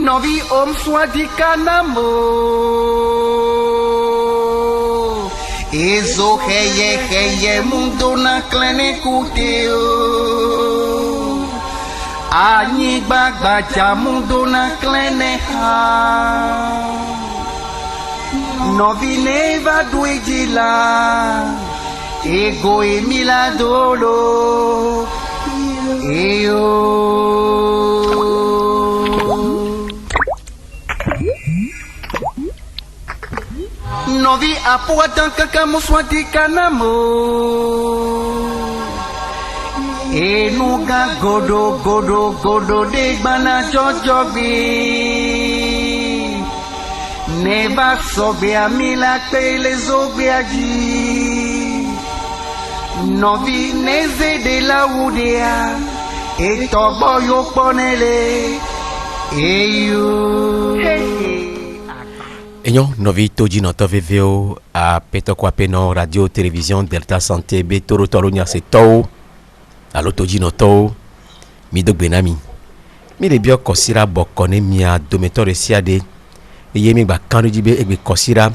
Novi om swadi kanamo Ezo heye mundo na klene kuteo Anyi gbagbaja mundo na klene ha Novi neva duejila Ego e miladolo Novi apuatan kakamo swati kanamo Enuga godo de bana jojobi Neva sobe a mila pele zobe aji Novi neze de la udea E tobo yo ponele Eyo Enyo novi toji noto veveo a peto kwa peno radio télévision Delta Santé be toro toro nya se to alo toji noto mi do benami mi le bio kosira bokone mia dometore siade e yemi gba kanu jibe e gbe kosira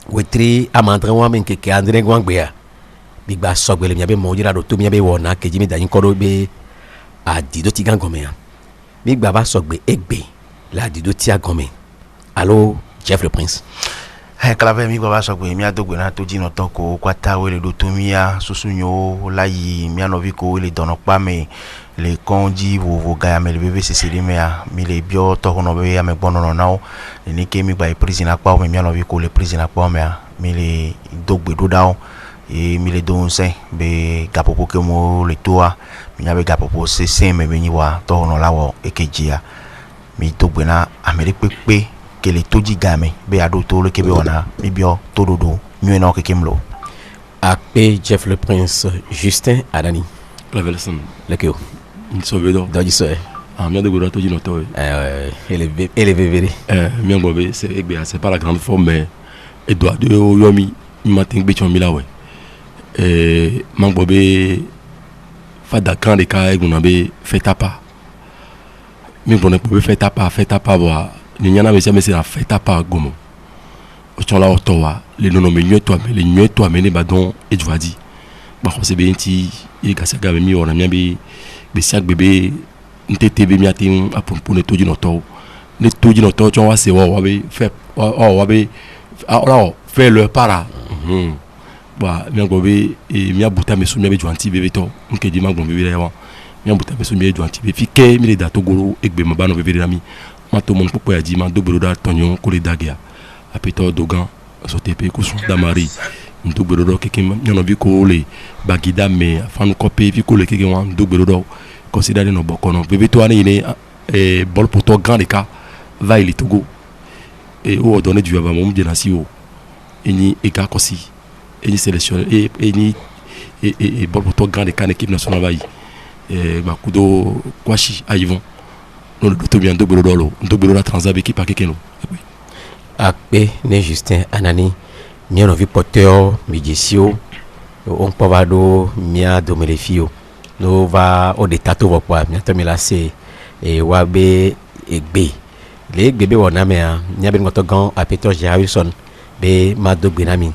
wetri amandre wa men keke andre gwangbe ya bi gba sogbele mia be mo jira do to mia be wona ke jimi dayin kodo be a dido ti gangome ya mi gba ba sogbe egbe la dido ti agome alo Jeff le Prince. Clave mi baba sogbe mi adogbe na toji no to ko kwata we le do to mia susunyo layi mi anovi ko le dono pa me le konji wo ga me le bebe sesiri me ya mi le bio to hono be ya me gbono no na o ni ke mi gba e prison apa o mi anovi ko le prison apa o me ya mi le dogbe do da o e mi le do nse be gapopo ke mo le toa mi ya be gapopo se me be ni wa to hono lawo ekeji ya mi dogbe na amere pepe kele toji game be ado to le kebe wana mi bio tododo mi na o kekemlo Ape Jeff le Prince Justin Adani Clavelson lekeo Nsovedo doji so mi adogbe toji no to élevé mi ngbobe c'est pas la grande forme mais Edouard de yomi matin gbe chon mi la we mangbobe fada kan de ka eguna be fetapa mi ngbobe be fetapa bo ni nyana be se la fetapa gomo o chola otowa le nono me nyeto ame ne badon edwadi ba ko se be nti e gasa ga mi ona mi be siak bebe ntete be mi atin apompo ne toji no to chon wa se wa be fait wa be alors fait le para ba mi ngobe e mi abuta me so mi be jwanti bebe to nke di magbo bebe ya wa mi abuta me so mi jwanti be fi ke mi le da to goro egbe ma ba no bebe rami ma to mon popo ya di ma do broda tonyon ko le dagia apeto dogan so tepe ko so damari ndo brodo keke nyono bi ko le bagida me fanu kope fi ko le keke wan do brodo considéré no bokono bebe to ani ne bol poto grand de cas va il Togo et o donné du ava mom de nasio eni eka kosi eni sélection et bol poto grand de cas équipe nationale va ba kudo kwashi aivon no do bien do brodo la transabe équipe pa keke no Ape ne Justin Anani mia no vi porteur mijesio on povado mia domelefio no va o de tato va kwa mia to mi la se e wa be egbe le egbe be wona me a mia be ngoto gan apeto Harrison be ma dogbe na mi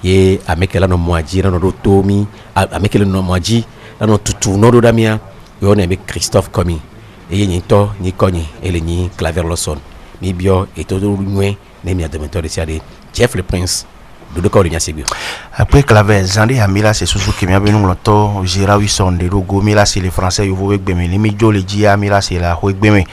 ye amekela no moaji na no do to mi amekela no moaji na no tutu no do da mia yo na be Christophe Komi e ye ni to ni konyi ele ni Claver Lawson mi bio e to do nwe ne mi adomentor de siade Jeff le Prince dodo ko nya sebio après Claver Zandi Amila c'est Suzuki mi abenu loto Gérard Wilson de Rogo Mila c'est les français yo vo egbe mi mi jo le ji Amila c'est la ho egbe mi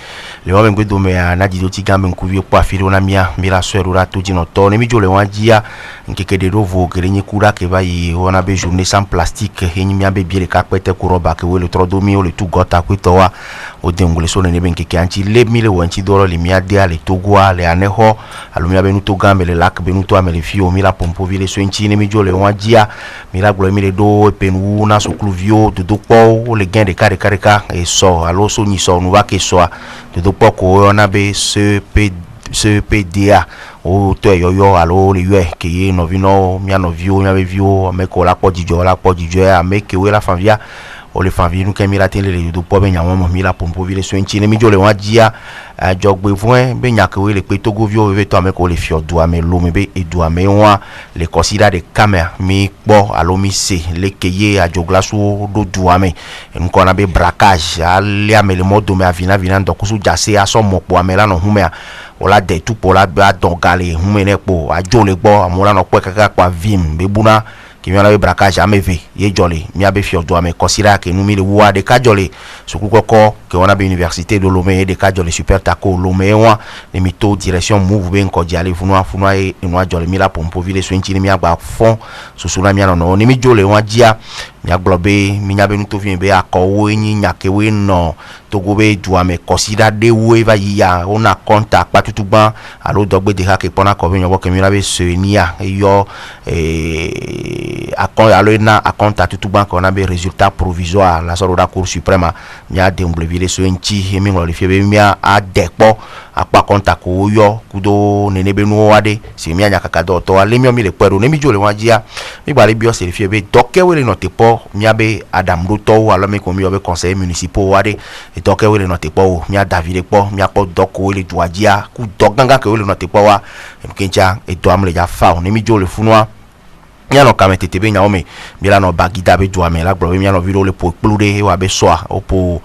le wa ngbe do me na di do ti gambe nkuvi kwa firo na mia Mila swero ra to jino to ne mi jo le wa ji ya nkeke de rovo gere ni kura ke ba yi ona be journée sans plastique henyi mi abe biere ka pete ku roba ke we le trodomi o le tu gota ku to wa o de ngule so ne be nkeke anchi le mi le wanchi doro le mi ade ale togwa le aneho alumia be nu to gambe le lak be nu to amele fio Mila pompo vile so nchi ne mi jo le wa ji ya Mila glo mi le do penu na so kluvio de do po le gain de ka e so alo so ni so nu va ke so de do po ko ona be CPDA o to yo alo le yo ke ye no vino mi ano vio mi ave vio me ko la po jijo ameke we la famia le favi nous que mira tele le do po be nyawo mo mira pompo vile so nchi ne mi jo le wa dia jogbe fun be nyake we le pe togo vi o we to ame ko le fio do ame lo me be edu ame wa le consider de camera mi po alo mi se le keye ajoglaso do du ame en ko na be braquage ali ame le modo me avina vina ndo kusu jase aso mo po ame la no hume ola de tu po la ba don gale hume ne po ajo le gbo amora no pe kaka kwa vim be buna ki mi ala be braquage ameve ye jolé mi abe fio do ame consider que nous mi le wa de ka jolé suku koko que on a be université de Lomé de ka jolé super tako Lomé wa ne mi to direction move be nko di ale funwa e no jolé mi la pompo vile so nchi mi agba fond susula mi no ni mi jolé wa dia mi aglobe mi nya be nu to vi be akowo yin nyake we no to go be do ame consider de we va ya ona contact patutuban alo dogbe de ha ke pona ko be nyobo ke mi la be se nia yo alo na akonta tutuban ko na be résultat provisoire la soro da cour suprême mi a démblevilé so nchi mi ngolo fie be mi a depo apa konta ko yo kudo nene be no wade si mi anya kaka do to ale mi o mi le peru ne mi jole wajia mi gbare bi o se fie be doke we le no tepo mi abe Adam Ruto alo mi ko mi o be conseil municipal wade e doke we le no tepo mi a David po mi a po doko we le duajia ku doganga ke we le no tepo wa mkencha e do am le ja fa ne mi jole funwa miano kamete tebe nyaome milano bagida be duame la gbo miano viro le po plude wa be soa opo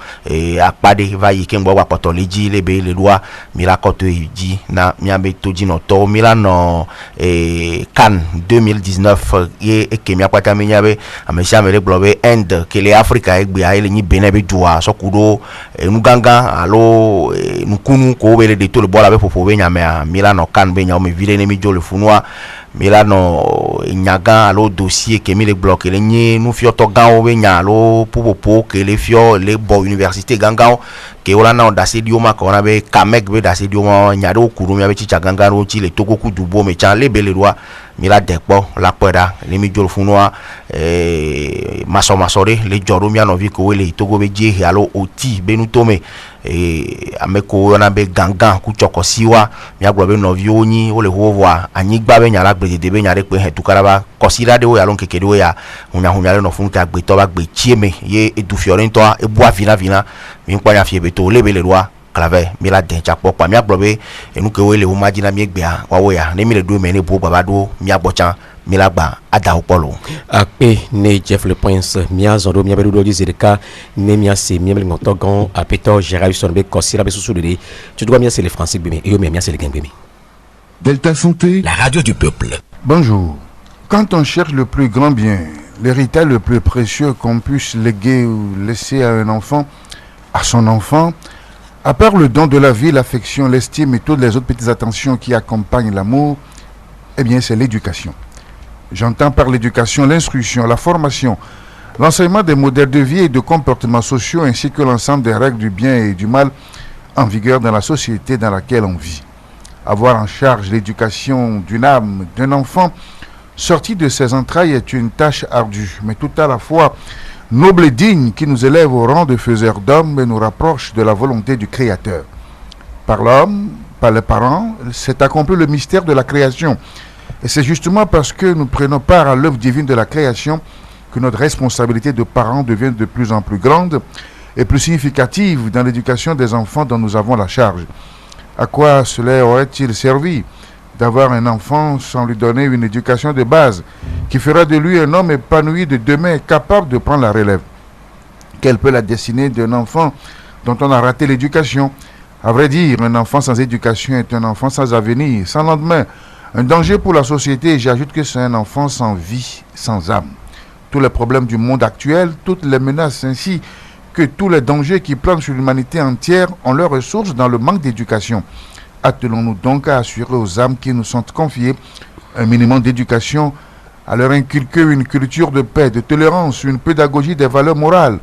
akpade va yi kengbo wa potoliji le be le loi mirakoto ji na miabe toji no to milano CAN 2019 ye ekemia kwata menyabe amesha mele gbo be end kele Africa egbe aile ni Benin be dua sokudo nuganga alo nukunu ko be le de to le bola be popo be nyame milano CAN be nyaome vile ne mi jo le funwa milano nyaga alo dossier ke mi le bloqué le ni nu fioto gawo be nya alo popopo ke le fio le bo université gangao ke wala na da se dioma ko na be kamek be da se dioma nya do kuru mi be chicha gangaro chi le togo ku dubo me chan le be le roi mi la depo la poda le mi jol funwa masore le joro mi anovi ko le togo be je alo oti be nu tome ameko na be gangan ku choko siwa mi agbo be no vioni o le hovoa anyigba be nya la gbe de be nya re pe he tukaraba kosira de o ya lon kekede o ya hunya le no fun ka gbe to ba gbe chieme ye edu fiorento e bua vina mi npa ya fie be to le be le roi clave mi la den chapo pa mi agbo be enu ke o le o magina mi egbe a wa wo ya ne mi le do me ne bo baba do mi agbo chan milagba ada opolo akpe ne Jeff le Prince mia zondo mia bedo di zedeka ne mia se mia le ngotogon apeto Gérard Son be kosira be susu de tu dois mia c'est les français bimi et mia c'est les gambemi Delta Santé, la radio du peuple. Bonjour. Quand on cherche le plus grand bien, l'héritage le plus précieux qu'on puisse léguer ou laisser à un enfant, à son enfant, à part le don de la vie, l'affection, l'estime et toutes les autres petites attentions qui accompagnent l'amour, eh bien c'est l'éducation. J'entends par l'éducation l'instruction, la formation, l'enseignement des modèles de vie et de comportements sociaux ainsi que l'ensemble des règles du bien et du mal en vigueur dans la société dans laquelle on vit. Avoir en charge l'éducation d'une âme, d'un enfant sorti de ses entrailles est une tâche ardue, mais tout à la fois noble et digne qui nous élève au rang de faiseur d'hommes et nous rapproche de la volonté du Créateur. Par l'homme, par les parents, s'est accompli le mystère de la création. Et c'est justement parce que nous prenons part à l'œuvre divine de la création que notre responsabilité de parents devient de plus en plus grande et plus significative dans l'éducation des enfants dont nous avons la charge. À quoi cela aurait-il servi d'avoir un enfant sans lui donner une éducation de base qui fera de lui un homme épanoui de demain capable de prendre la relève? Quelle peut la destinée d'un enfant dont on a raté l'éducation? À vrai dire, un enfant sans éducation est un enfant sans avenir, sans lendemain, un danger pour la société, et j'ajoute que c'est un enfant sans vie, sans âme. Tous les problèmes du monde actuel, toutes les menaces ainsi que tous les dangers qui planent sur l'humanité entière ont leur ressource dans le manque d'éducation. Attelons-nous donc à assurer aux âmes qui nous sont confiées un minimum d'éducation, à leur inculquer une culture de paix, de tolérance, une pédagogie des valeurs morales,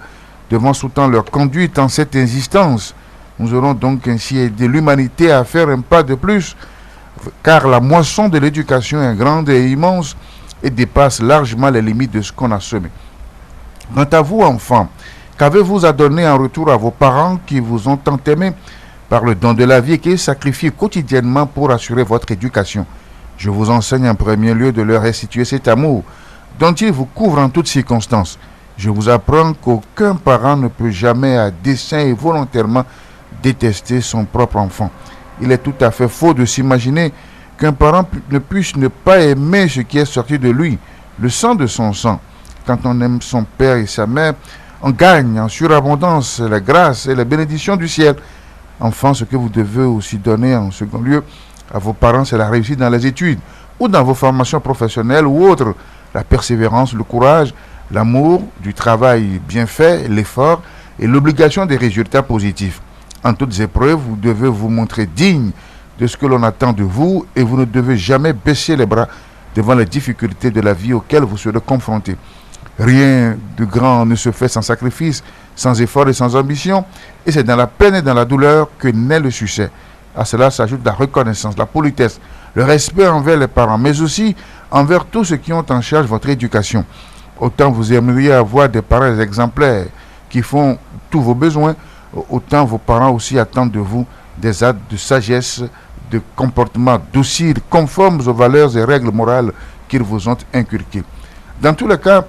devant sous-tendre leur conduite en cette existence. Nous aurons donc ainsi aidé l'humanité à faire un pas de plus, car la moisson de l'éducation est grande et immense et dépasse largement les limites de ce qu'on a semé. Quant à vous, enfants, qu'avez-vous à donner en retour à vos parents qui vous ont tant aimé par le don de la vie et qui sacrifient quotidiennement pour assurer votre éducation? Je vous enseigne en premier lieu de leur restituer cet amour dont ils vous couvrent en toutes circonstances. Je vous apprends qu'aucun parent ne peut jamais à dessein et volontairement détester son propre enfant. Il est tout à fait faux de s'imaginer qu'un parent ne puisse ne pas aimer ce qui est sorti de lui, le sang de son sang. Quand on aime son père et sa mère, on gagne en surabondance la grâce et la bénédiction du ciel. Enfin, ce que vous devez aussi donner en second lieu à vos parents, c'est la réussite dans les études ou dans vos formations professionnelles ou autres, la persévérance, le courage, l'amour du travail bien fait, l'effort et l'obligation des résultats positifs. En toutes épreuves, vous devez vous montrer digne de ce que l'on attend de vous et vous ne devez jamais baisser les bras devant les difficultés de la vie auxquelles vous serez confrontés. Rien de grand ne se fait sans sacrifice, sans effort et sans ambition, et c'est dans la peine et dans la douleur que naît le succès. À cela s'ajoute la reconnaissance, la politesse, le respect envers les parents, mais aussi envers tous ceux qui ont en charge votre éducation. Autant vous aimeriez avoir des parents exemplaires qui font tous vos besoins, autant vos parents aussi attendent de vous des actes de sagesse, de comportements dociles, conformes aux valeurs et règles morales qu'ils vous ont inculquées. Dans tous les cas,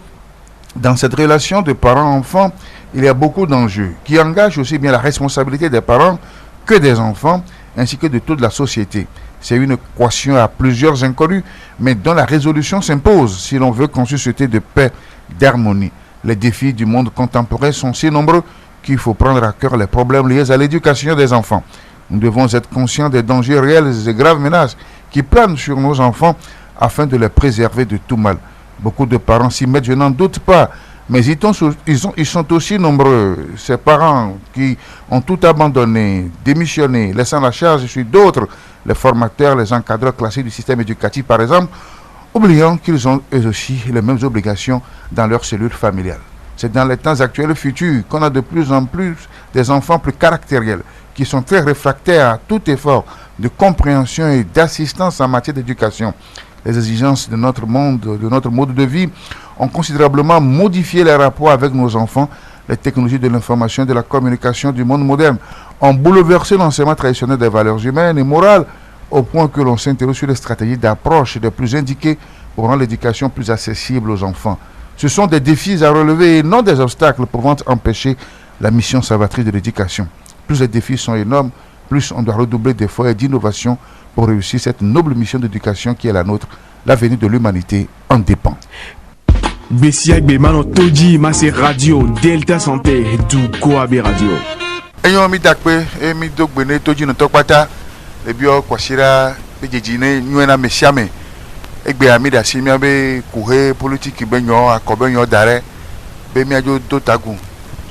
dans cette relation de parents-enfants, il y a beaucoup d'enjeux qui engagent aussi bien la responsabilité des parents que des enfants, ainsi que de toute la société. C'est une équation à plusieurs inconnus, mais dont la résolution s'impose si l'on veut qu'une société de paix, d'harmonie. Les défis du monde contemporain sont si nombreux qu'il faut prendre à cœur les problèmes liés à l'éducation des enfants. Nous devons être conscients des dangers réels et graves menaces qui planent sur nos enfants afin de les préserver de tout mal. Beaucoup de parents s'y mettent, je n'en doute pas, mais ils sont aussi nombreux, ces parents qui ont tout abandonné, démissionné, laissant la charge sur d'autres, les formateurs, les encadreurs classiques du système éducatif par exemple, oubliant qu'ils ont eux aussi les mêmes obligations dans leur cellule familiale. C'est dans les temps actuels et futurs qu'on a de plus en plus des enfants plus caractériels, qui sont très réfractaires à tout effort de compréhension et d'assistance en matière d'éducation. Les exigences de notre monde, de notre mode de vie, ont considérablement modifié les rapports avec nos enfants. Les technologies de l'information et de la communication du monde moderne ont bouleversé l'enseignement traditionnel des valeurs humaines et morales, au point que l'on s'interroge sur les stratégies d'approche les plus indiquées pour rendre l'éducation plus accessible aux enfants. Ce sont des défis à relever et non des obstacles pouvant empêcher la mission salvatrice de l'éducation. Plus les défis sont énormes, plus on doit redoubler d'efforts et d'innovation pour réussir cette noble mission d'éducation qui est la nôtre. L'avenir de l'humanité en dépend. Besiagbe mano toji mase radio Delta Santé du Koabe radio. Enyo mi dakpe mi dogbene toji no tokpata ebio kwasira bejejine nyuena mesiame egbe amida simia be kuhe politique benyo akobenyo dare be miajo dotagun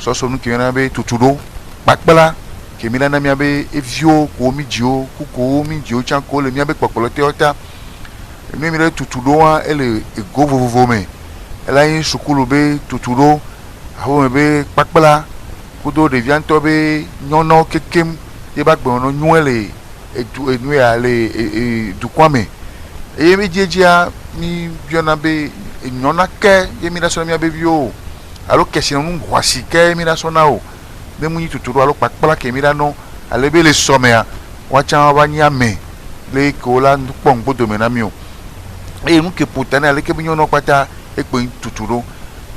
soso nu kiena be tutudo pakpala kemila na miabe evio ko mi jio kuko mi jio chanko le miabe popolote ota mi mi le tutudo wa ele ego vovovo me ela yin sukulu be tutudo awo be pakpala kudo de vianto be nyono kekem ye ba gbe ono nyuele edu enu ya le du kwame e mi jejia mi biona be nyona ke ye mi na so mi abe bio alo kesi no ngwasi ke mi na so na o be mu tutudo alo pakpala ke mi na no ale be le somea wa chan wa nyame le ko la npongbo do me na mi o e nu ke putana ale ke bi nyono pata e pe tutudo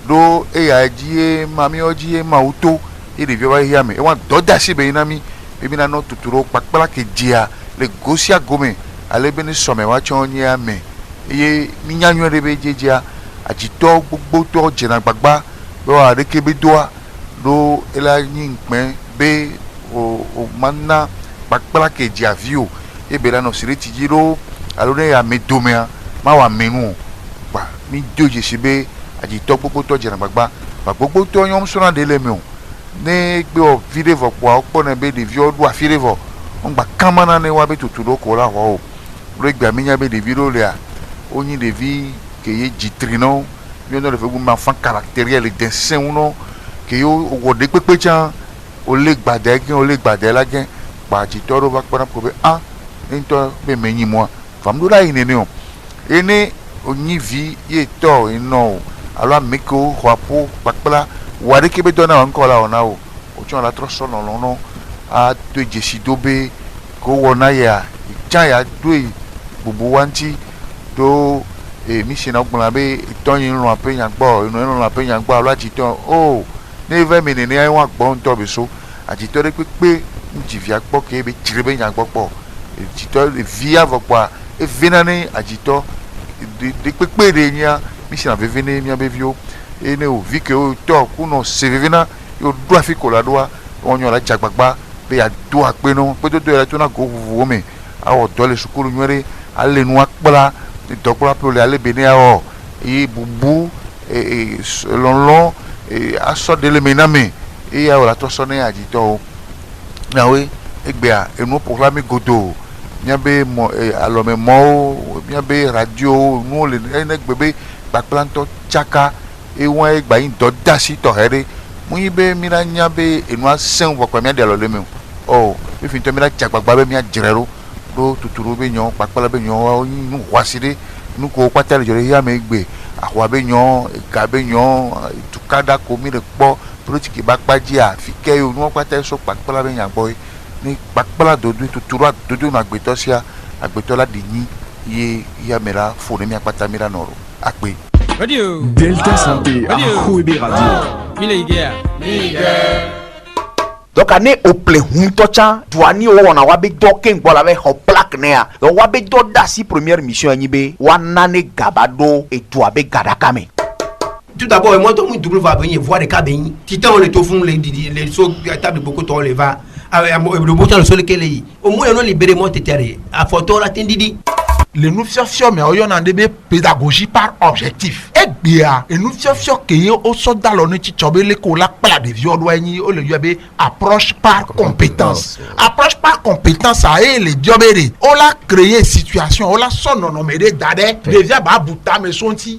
do e ya jie mami ojie mauto e de viwa hiame e wa doda si be na mi be na no tuturo pakpala ke jia le gosia gome ale be ni some wa chon nyame e mi nyanyo de be jejia ajito gbogbo to jena gbagba do are ke be doa do ela yin pin be o manna pakpala ke jia view e be la no sireti jiro alo ne ya me domea ma wa menu ba mi doje sibe ajito gbogbo to jena gbagba ba gbogbo to yom sona de le mi o ne gbe o virevo po opo na be de vio do afirevo on gba kamana ne wa be tutudo ko la ho re gba mi nya be de viro le a onyi de vi ke ye jitrino mi no le fe bu ma fan caractériel de dessin uno ke yo wo de pepe chan o le gbade gen o le gbade la gen pa ajito ro ba para ko be nto be menyi mo fam do la ine ne o ene onyi vi ye to ino alo ameko hoapo pakpala wari kebe dona encore la ona o chon la troso no no a to jesido be ko wona ya chan ya do bubu wanti do mi si na gbɔna be tɔn yi lɔn ape nya gbɔ enu lɔn ape nya gbɔ alo adzitɔ o ne vɛ mi nene wa gbɔ ŋutɔ bi so adzitɔ de kpekpe ŋutsivia gbɔ ke be tsiri be nya gbɔ kpɔ adzitɔ vi avɔ kpɔa evina ne adzitɔ de kpekpe de nya mi si na veve ne mia be viwo ene o vi ke o tɔ kunɔ se veve na yo do afi ko la doa wɔn nyɔ la dzagbagba be ya do akpe no kpetoto yɛrɛ to na go vovovo me awɔ dɔ le sukulu nyuie de ale nu akpla dɔkpla pe le ale be ne awɔ eye bubu lɔlɔ asɔ de le me na me eye awɔ la tɔ sɔ ne adzitɔwo nawoe egbea enu ƒoxla mi godo miabe mɔ alɔme mɔwo miabe radio nuwo le ene gbe be kpakpla ŋutɔ tsaka ewɔn egba yi dɔ dasi tɔxɛ ɖe mu yi be mi na nya be enua sẽŋ vɔ kpa mia de alɔ le me o mi fi ŋutɔ mi na dze agbagba be mia dzre ɖo tuturu be nyɔ kpakpla be nyɔ nu wɔasi ɖe nu ko kpata le dzɔ ɖe ya me gbe axɔa be nyɔ ega be nyɔ tukada ko mi le kpɔ polotiki ba kpa dzia fi ke yo nuwo kpata so kpakpla be nya gbɔ ye ni kpakpla dodo tuturu dodo na agbetɔ sia agbetɔ la ɖi nyi ye ya me la fo ne mia kpata mi la nɔ ɖo akpe. Radio Delta Santé à Houébé Radio. Donc ane ople hunto cha duani o wana wabe do ken bola be ho plaque nea o wabe do dasi première mission anyi be wanane gabado et duabe gadakame. Tout d'abord, moi, tout le monde va venir voir les cabines. Titan, les tofu, les tables beaucoup trop les va. Le bouton le sol lequel est. Au moins, on a libéré mon tétéré. À photo, la tendidi. Les nous fions mais on a des pédagogie par objectif. Et bien, et nous fions que au soldat l'on est tchobé l'école la de viol douani au lieu de approche par compétence. Approche par compétence ça est les diobérés. On l'a créé situation, on l'a son nommé d'adé. Devient babouta mais son ti.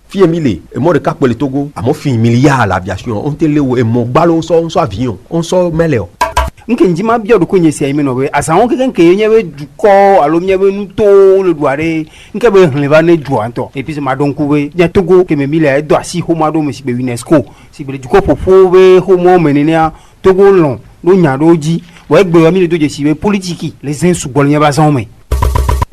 Fille Emile, et moi de cap pour le Togo, à mon fille milliard l'aviation, on te léo et mon ballon on soit avion, on sort mêléo. Nke njima bia do konye sia imeno we asan ke nke nyewe duko alo nyewe nuto le doare nke be hleva ne duanto et puis ma donc we ya Togo ke me mile do asi homa do me si be UNESCO si be duko popo we homo menenia Togo lon do nya do ji we gbe mi le do je si we politique les insougbol nya bazan me.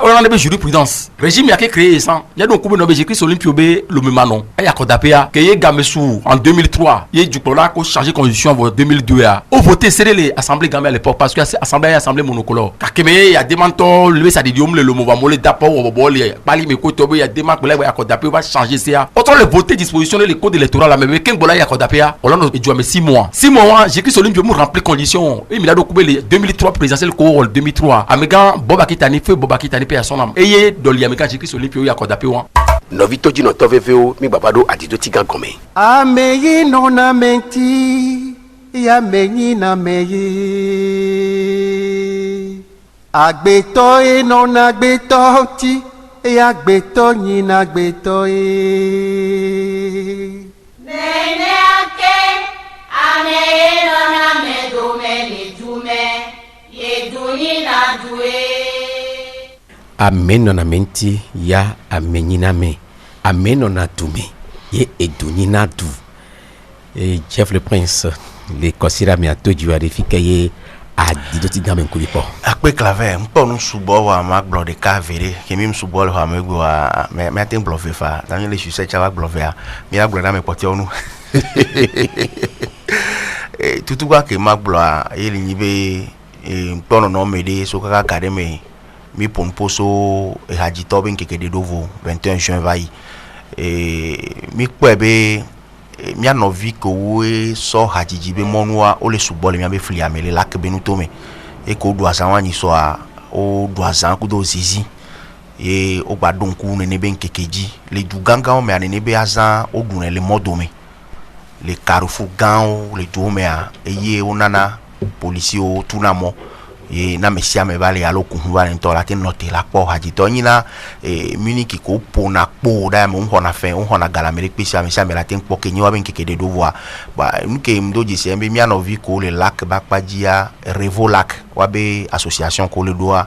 On a des jurisprudence. Régime y a créé ça. Il y a donc comme nous Jésus Olympio be le même nom. Il y a Kodapea que y Gamesou en 2003. Il y a du plan qu'on changer constitution en 2002 a. Au voter serré les assemblées Gambia à l'époque parce que assemblée monocolore. Kakeme il y a des mentors le ça dit le mouvement molé d'apport au bol bali me koto il y a des marques là il y a Kodapea va changer ça. Autant le voter disposition les codes électoraux là mais ken bola il y a Kodapea. On a dû mais 6 mois. 6 mois Jésus Olympio nous remplir conditions. Et il a donc les 2003 présidentiel ko 2003. Amegan Bobakitani feu Bobakitani à son âme. Eye doli ameka Jésus Olympio ya kodape wa. Novito di no toveveo mi babado adido tiga gome. Ameyi no na menti ya meyi na meyi. Agbeto e no na agbeto ti ya agbeto yi na agbeto e. Nene ake ameyi no na medume ni dume ye duni na due. Ameno na menti ya amenyina me ameno na dume ye edunina du et Jeff le Prince les considère mi atoji wa defika ye adido ti gamen kulipo Akpe clave mpo no subo wa ma glo de ka vere ke mi subo le ha me gbo wa me atin blove fa dan le chuse cha wa blove a mi aglo na me pote onu tutu kwa ke ma glo a yeli nyibe mpo no me de so ka ka de me mi pomposo hajito ben keke de dovo 21 juin vai mi kwebe mi anovi ko we so hajiji be monua o le subole mi abe fli amele la ke benu tome e ko do asan wani so a o do asan ku do zizi e o gba donku ne ben kekeji le du ganga o me ane ne be asan o dun le modome le carrefour gan le do me a eye o nana police o tunamo e na mesia me vale alo kunwa nto la tin note la po hajito nyina muniki ko pona po da mo hona fe on hona gala mere pesia mesia me la tin po kenyo ben keke de dovoir ba nke mdoji se mbe miano vi ko le lac bakpajia Revolac wabe association ko le doa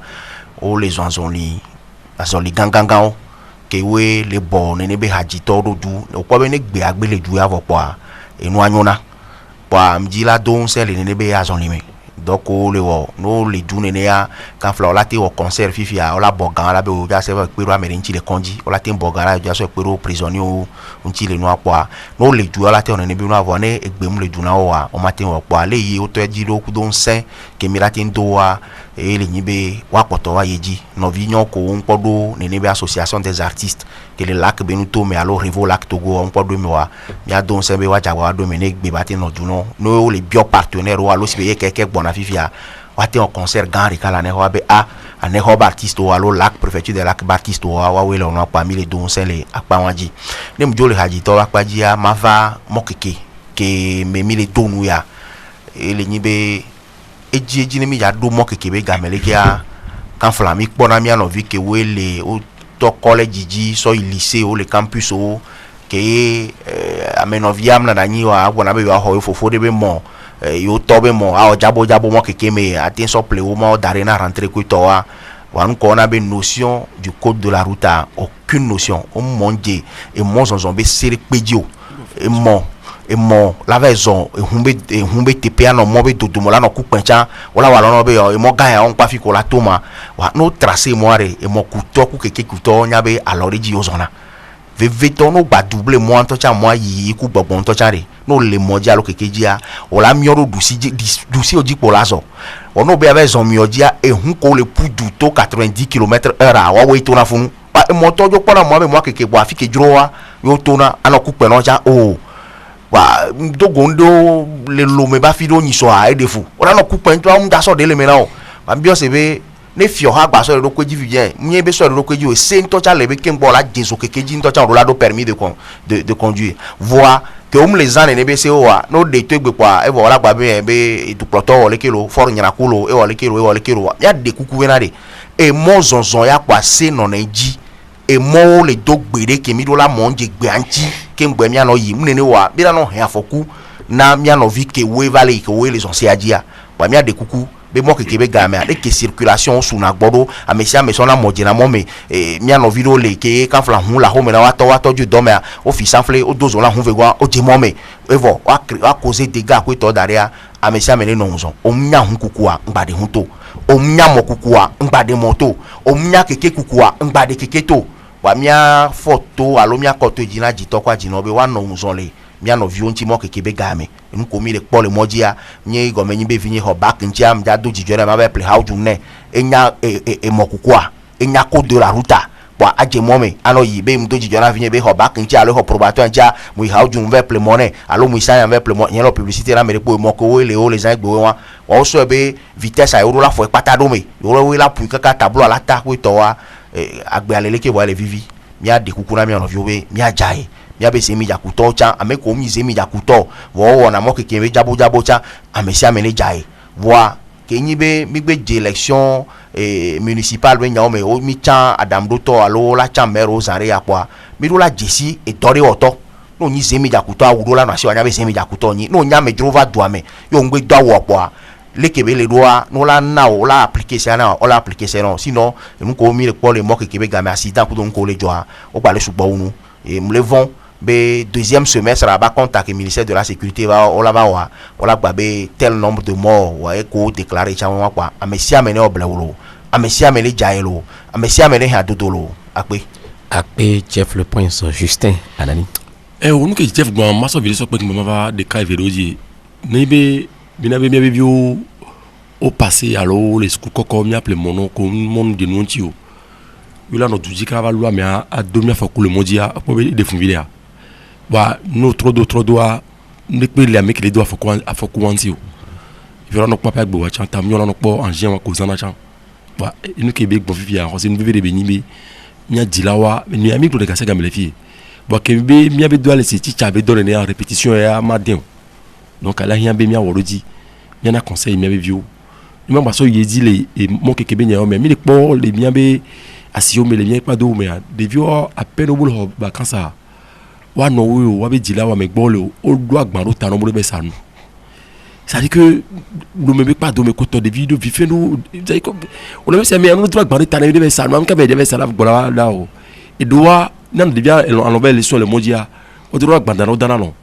o les anzonli azonli gangangao ke we le bon ne be hajito do du o ko be ne gbe agbe le du avo po enu anyona po mjila don se le ne be azonli me donc le wo no le dune ne ya quand fla la te wo concert fifi a la bogan la be o ja se wa pe ro amerinchi le konji o la te bogan la ja so pe ro prisonnier o unchi le no apa no le du la te on ne bi no avo ne egbe mu le du na o wa o ma te wo pa le yi o to ji lo ku don sen ke mi la te ndo wa e le nyibe wa poto wa yeji no vi nyon ko on podo ne be association des artistes que le lac benuto me alors revo lac togo on podo me wa mi a don sen be wa ja wa do me ne gbe ba te no du no le bio partenaire wa lo si be keke bona fifia wate en concert gari kala ne hobe a ane hoba artiste wa lo lac préfecture de lac baptiste wa we le on pa mi le don sen le akpa wanji ne mjo le haji to akpa ji a mava mokeke ke me mi le donu ya e le nyibe eji ne mi ya do mokeke be gamele kia kan flami kpona mi ano vi ke we le o to college ji so lycée o le campus o ke amenoviam na nyi wa bona be wa ho fofo de be mo yo tobe mo a jabo mo keke me atin so ple o mo darena rentrer ko to wa wan ko na be notion du code de la route aucune notion o monde et mon zonzon be sere pedio et mon la vaison e humbe tepe ano mo be dodo mo la no ku pencha wala wala no be e mo ga ya on pa fi ko la toma wa no tracer mo are e mo kuto ku keke kuto nya be alori ji ozona veveto no ba double mo anto cha mo yi ku gbogbo nto cha re no le mo ja lo kekeji a o la mi oro dusi oji po lazo o no be ave zon mi oji a e hun ko le pudu to 90 km/h wa we to na funu pa mo tojo po na mo be mo keke bo afi ke juro wa yo to na ana ku pe no cha o wa dogondo le lo me ba fi do nyiso a e defu o na no ku pe nto am da so de le me na o ba bi o se be ne fio ha gba so do kweji vivien mie be so do kweji o se nto cha le be ke ngbo la jesu kekeji nto cha ro la do permis de conduire voix que on les ans ne be se o wa no de to gbe kwa e bo la gba be du ploto o le kilo for nyana kulo e o le kilo ya de kuku we na de e mo zonzon ya kwa se no na ji e mo le do gbere ke mi do la monje gbe anchi ke ngbe mi ano yi mu ne wa bi na no he afoku na mi ano vi ke we vale ke we les on se ajia ba mi ade kuku be mo ke be game a ke circulation sous na gbodo a mesia me so na moje na mo me mi ano video le ke kan fla hun la ho me na wa to ju do me o fi sanfle o dozo la hun ve gwa o je mo me evo wa causer dégâts ko to daria a mesia me le no nzo o mnya hun kuku a ngbade hun to o mnya mo kuku a ngbade moto o mnya keke kuku a ngbade keke to wa mia photo alo mia ko to jina jito kwa jino be wa no nzo le mia no vi onti mo keke be game nko mi le po le mojia nye go menyi be vinye ho back ntia mja do jijore ma be play how to ne enya mokukua enya ko de la ruta bo aje momi ano yi be mdo jijore vinye be ho back ntia alo ho probateur ntia mu how to ve play money alo mu isa ve play money lo publicité la me po mo ko we le o les an gbe wa o so be vitesse a euro la fo pata do me yo we la pu kaka tableau ala ta ko to wa agbe alele ke wa le vivi mi a de kukuna mi ono viobe mi a jai mi abe semi jakuto cha ameko mi semi jakuto wo na mo keke be jabo cha amesi amene jai voa ke nyibe mi gbe je election municipal be nyaome o mi cha adam doto alo la cha mero zare akwa mi do la jesi e dore oto no nyi semi jakuto awuro la na se anya be semi jakuto nyi no nya me drova doame yo ngbe do awo akwa lekebe le doa no la na o la application na o la application sinon nko mi le po le mo keke be game accident ku do nko le joa o pa le sugbo unu e me levons be deuxième semestre là bas contact ministère de la sécurité va on la va on la be tel nombre de morts wa ko déclarer chawa kwa amesi amene oblewolo amesi amene jaelo amesi amene ha dodolo akpe chef le point sur Justin Anani on nous que chef gwa maso vile so pe ki mama de kai veroji nebe binabe mi bio au passé alors les skou koko mi appelé mon ko mon de nontio yula no duji ka va loi mais a domia fa ko le modia po de funvilia wa no trop doa ne pe le ameke le do afoko wanti o ifera no papa gbo wa chanta mi no po angien wa ko zana chan wa inu ke be gbo vivia ko se nu vivre be ni be mi a dilawa mi ami ko de ka se gamele fi wa ke be mi abe do ale se chicha be donner en répétition ya madin donc ala hia be mi a woroji mi na conseil mi abe vio mi ma so yedi le e mo ke be nya o mi le po le mi abe asio me le mi pas do me de vio à peine au boulot ba quand ça wa no we wa be jila wa me gbolo o do agbaro ta no mo be sanu ça dit que nous me pas do me koto de vidéo vifé nous ça comme on a même me do agbaro ta no be sanu am ka be de sala gola là o et doa nan de bien en enlever les sur le modia o do agbaro no dana no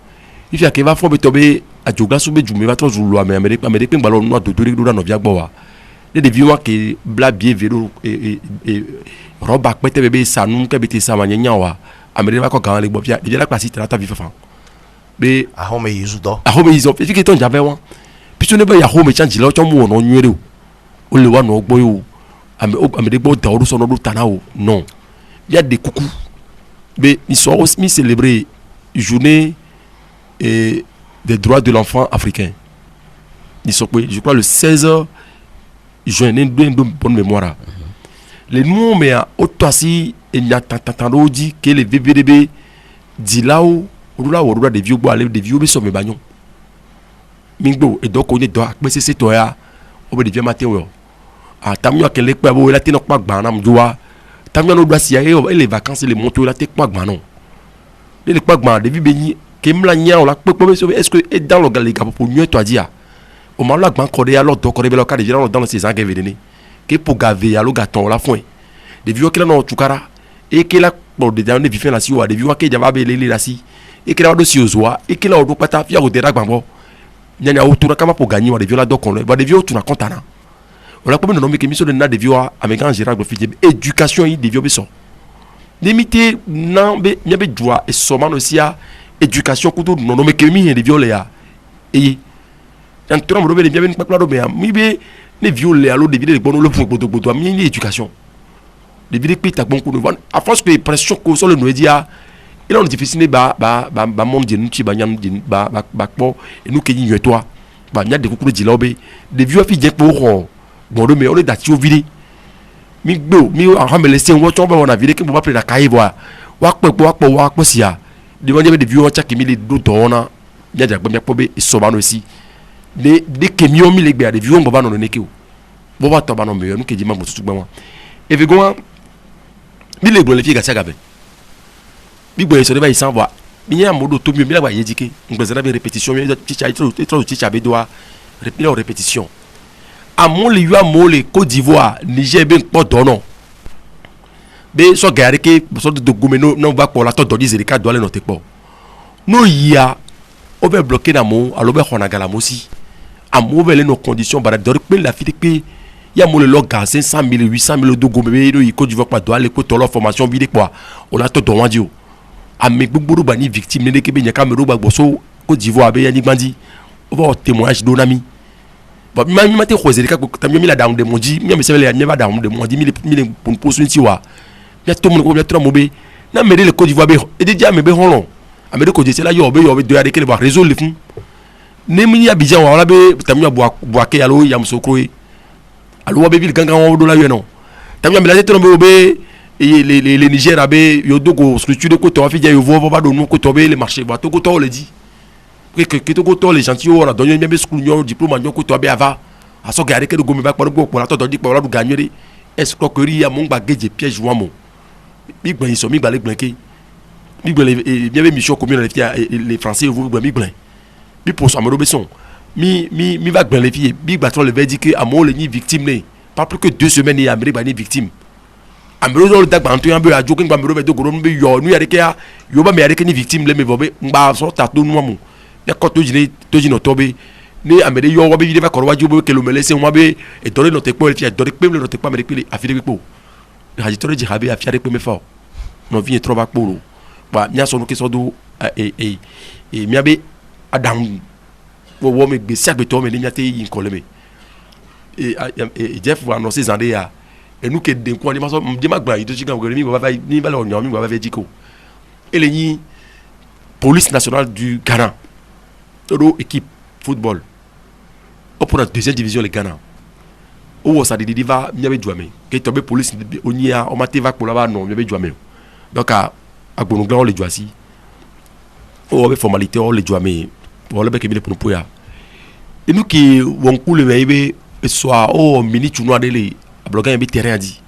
il y a que va fo be tobe a jogla so be jume va to zulu Amérique ballon no do do na no via gbo wa de viwa ke bla bien vélo et roba pete bébé sanu ke beti sa manya wa Amérique va ko gan le bo via de la classe ta vifa fan be a home yizudo a home yizo fi ke ton jave wa puis tu ne ba ya home change lo cho mu no nwere o le wa no gbo yo Amérique bo da o so no do tanao non il y a des coucous mais ils sont aussi célébrés journée des droits de l'enfant africain. Ils sont, je crois, le 16 juin, une bonne mémoire. Les noms, mais aussi, il y a tant dit que les bébés dit là où on a des vieux bois, des vieux sont mes bagnons. Mingo, et donc on est dans mais c'est toi, on va devient matin. Ah, t'as mis à quel époque, là, t'es non pas banam, doigt. T'as mis à nos doigts, si et les vacances, les montées, là, t'es pas banon. Les pas banon, des vieux bénis. Est-ce que dans le gars pour mieux toi dire au moment là quand alors donc on révèle le dans ces angles venus que pour gaver à le gâteau la fin des vieux qui là non tukara et qui là pour des années vivant la si ou des vieux qui java belé la si et qui là aussi aux oies et qui là au pata fier au dérac bambo n'y a autour kama pour gagner des vieux là donc on des vieux tu na contana on a comme nommer que mission de na des vieux avec un gérard de éducation des vieux besoin limité non be n'y avait joie et souvent aussi à éducation kutu non mais que mi des vieux là et en train de bien bien pas mais mi be les vieux là l'eau des vidéos bon le fond bodo mi éducation les vidéos qui ta bon coup à force que pression que sur le nous dit il est difficile ba monde de nous ti ba nyam ba po et nous que ni toi ba nya de coucou de là des vieux fi pour bon mais on est dati au vidéo mi gbo mi a me laisser on va on a vidéo que on va prendre la caille voir wa po sia de manière de vieux qui mi les dona nya ja gba po be sobano aussi les camions mi les des vieux on va non nekeu bo va to ba no me nous que di ma mutu gba et vego mi les gbo le fi ga sa gabe mi gbo so de ba isan wa mi nya modo to mi la ba yedike ngbe na be répétition mi teacher be doa répétition à mon lieu à mon les Côte d'Ivoire Niger ben pas dono be so gare ke so de gomeno non va pour la to dodi zerika doale no te po no ya o be bloquer na mo alo be khona gala mo si a mo be nos conditions bara dor pe la fiti pe ya mo le loga 500 000 800 000 de gombe no Côte d'Ivoire pas doale ko to lo formation vide quoi on a to do wandio a me gbugboru ba ni victime ne ke be nya camera ba so Côte d'Ivoire be ya ni bandi o va témoignage donami bon mi mate khoze ka tamyo mi la down de mondi mi me sele ya mi ba down de mondi mi pour poursuite wa ya to mo ko ya tra mo be na me le Côte d'Ivoire be e de dia me be honlo amede ko je se la yo be do ya de ke ba réseau le fun ne mi ya Abidjan wa la be tamyo bo ke alo ya msokro alo be vil gangan wo do la yo no tamyo mi la te no be les Niger abe yo dogo structure ko to fi je yo vo ba do no ko to be le marché ba to ko to le dit que to go to les gentils on a donné même school ñoo diplôme ñoo ko to be ava a so gare que do gomi ba ko pour la to di pour la do gagner escroquerie ya mon ba geje piège wa mo mi gban so mi ba le gban ke mi gban bien mission commune les français vous gban mi gban mi pour so amero beson mi va gban les filles mi gba to le verdict que amo le ni victime ne pas plus que 2 semaines et amérique ba ni victime amero do da gban to yan be ajo ke gban amero be do goro be yo nu ya de ke ya yo ba me ya de ke ni victime le me bo be ngba so ta to nu mo ya ko to jino tobe ni amede yo wa be vide va korwa jubo ke lo melese wa be e dore no te po e fi dore pe no te pa me pe afide pe po ha jitore ji habe afia pe me fo no vi tro ba poro ba nya so no ke so do mi abe adam wo me gbe si agbe to me ni ate yin ko le me Jeff wa no se zande ya e nu ke de ko ni ma so de ma gba yi to chigan mi ba ni ba lo nyon mi ba diko ele ni police nationale du Ghana équipe football pour la deuxième division le Ghana où ça dit va mi avait joué que tomber police on y a on m'a va pour là-bas non mi avait joué donc à Bonoglan on les joue ici on avait formalité on les joue mais on le bec pour nous pour et nous qui on coule mais soit oh mini tournoi de les bloquer un petit terrain dit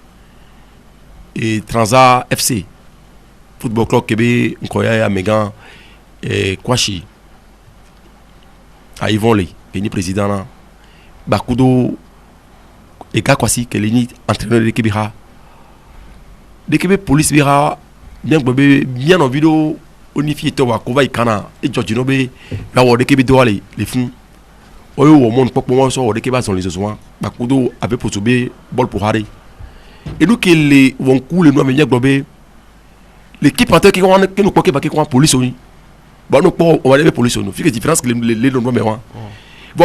et Transat FC football club Québec Nkoya Megan et Kwashi à Yvon Ley, le président là, Bakudo et Gakwasi, qui est le entraîneur de l'équipe Bira. L'équipe police Bira, bien en vidéo, unifié to wa ko va ikana e joji no be la wo de ke bi do ale le fun o yo wo mon popo won so wo de ke ba son les soins ba kudo avec pour subir bol pour haré et nous que les vont couler nous amener globe l'équipe en qui on que nous quoi que quoi police oni ba no po on va les police nous fait différence que les non mais bon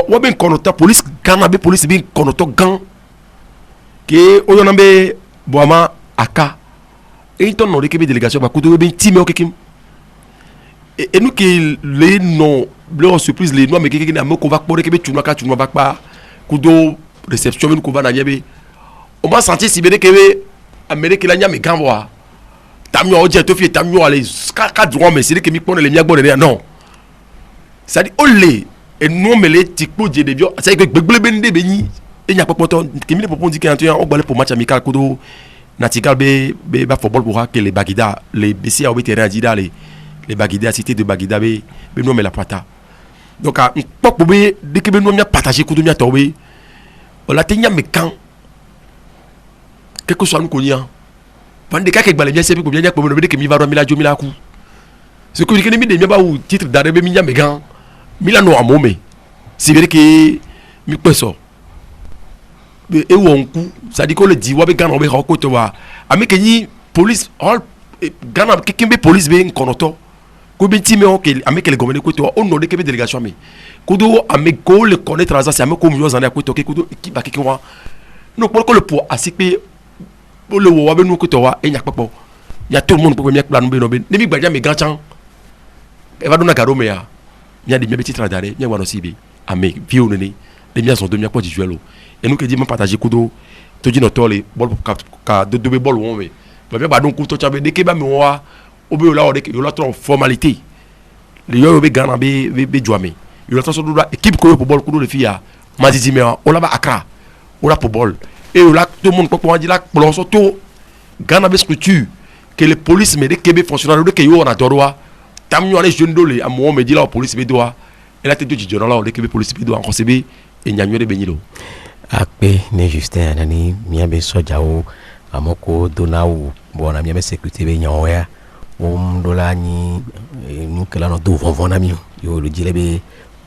wa ben konota police kana be police bin konoto gan que o yo nambe boama aka et ton non l'équipe délégation ba kudo ben team o kekim et nous que les non leur surprise les noms mais qui na mo ko va pour que tu no va pas kudo réception nous ko va na yebe on va sentir si bien que amérique la nya me gan wa tamio o je to fi tamio ale ka droit mais c'est que mi pone le mia gbon non ça dit olé et non mais les tikpo je de bio c'est que gbegbele bende be ni e nya popoto que mi le popo dit que antu on gbale pour match amical kudo natigal be ba football pour que les bagida les BC au terrain dida les bagida cité de bagida be non mais la plata donc a pop be de que be non mia partager kudo mia tobe on la tenya me kan quelque soit nous connaissons pendant que balé bien c'est pour bien pour me dire que mi va dormir la jomila coup ce que je dis de bien ou titre d'arrêt mi nyame gan milano a momé c'est vrai que mi peso et on coup ça dit que le dit wa be gan on be ko to wa ami que ni police all gan que kimbe police be konoto ko be ti me o que ami que le gomene ko to on no de que délégation mi ko do ami ko le connaître ça c'est ami ko mi ozane ko to que ko qui ba que wa no pour le pour asipe le wo be nu ko to wa enya papo ya tout le monde pour bien plan be no be ne mi gbaja me ganchan e va dona garo me ya nya de mi be titre d'arrêt nya wa no sibi ame viu ne de mi son de mi ko di juelo et nous que dit me partager kudo to di no tole bol ka do be bol won we ba don ku to cha be de ke ba mi wa obe o la o de ke yo la trop formalité le yo be gana be joame yo la so do équipe ko pour bol kudo le fia mazidi me o la ba Accra o la pour bol et là tout le monde peut dire là pour surtout Ghana be structure que les polices mais des Québec fonctionnaires de que yo on a droit tamio les jeunes dole à moi me dit la police be doit et là tête du journal là le Québec police be doit encore CB et nyamyo de benilo akpe ne Justin anani miabe sojao amoko donau bona miabe sécurité be nyoya dola ni nous no do vont ami yo le dilebe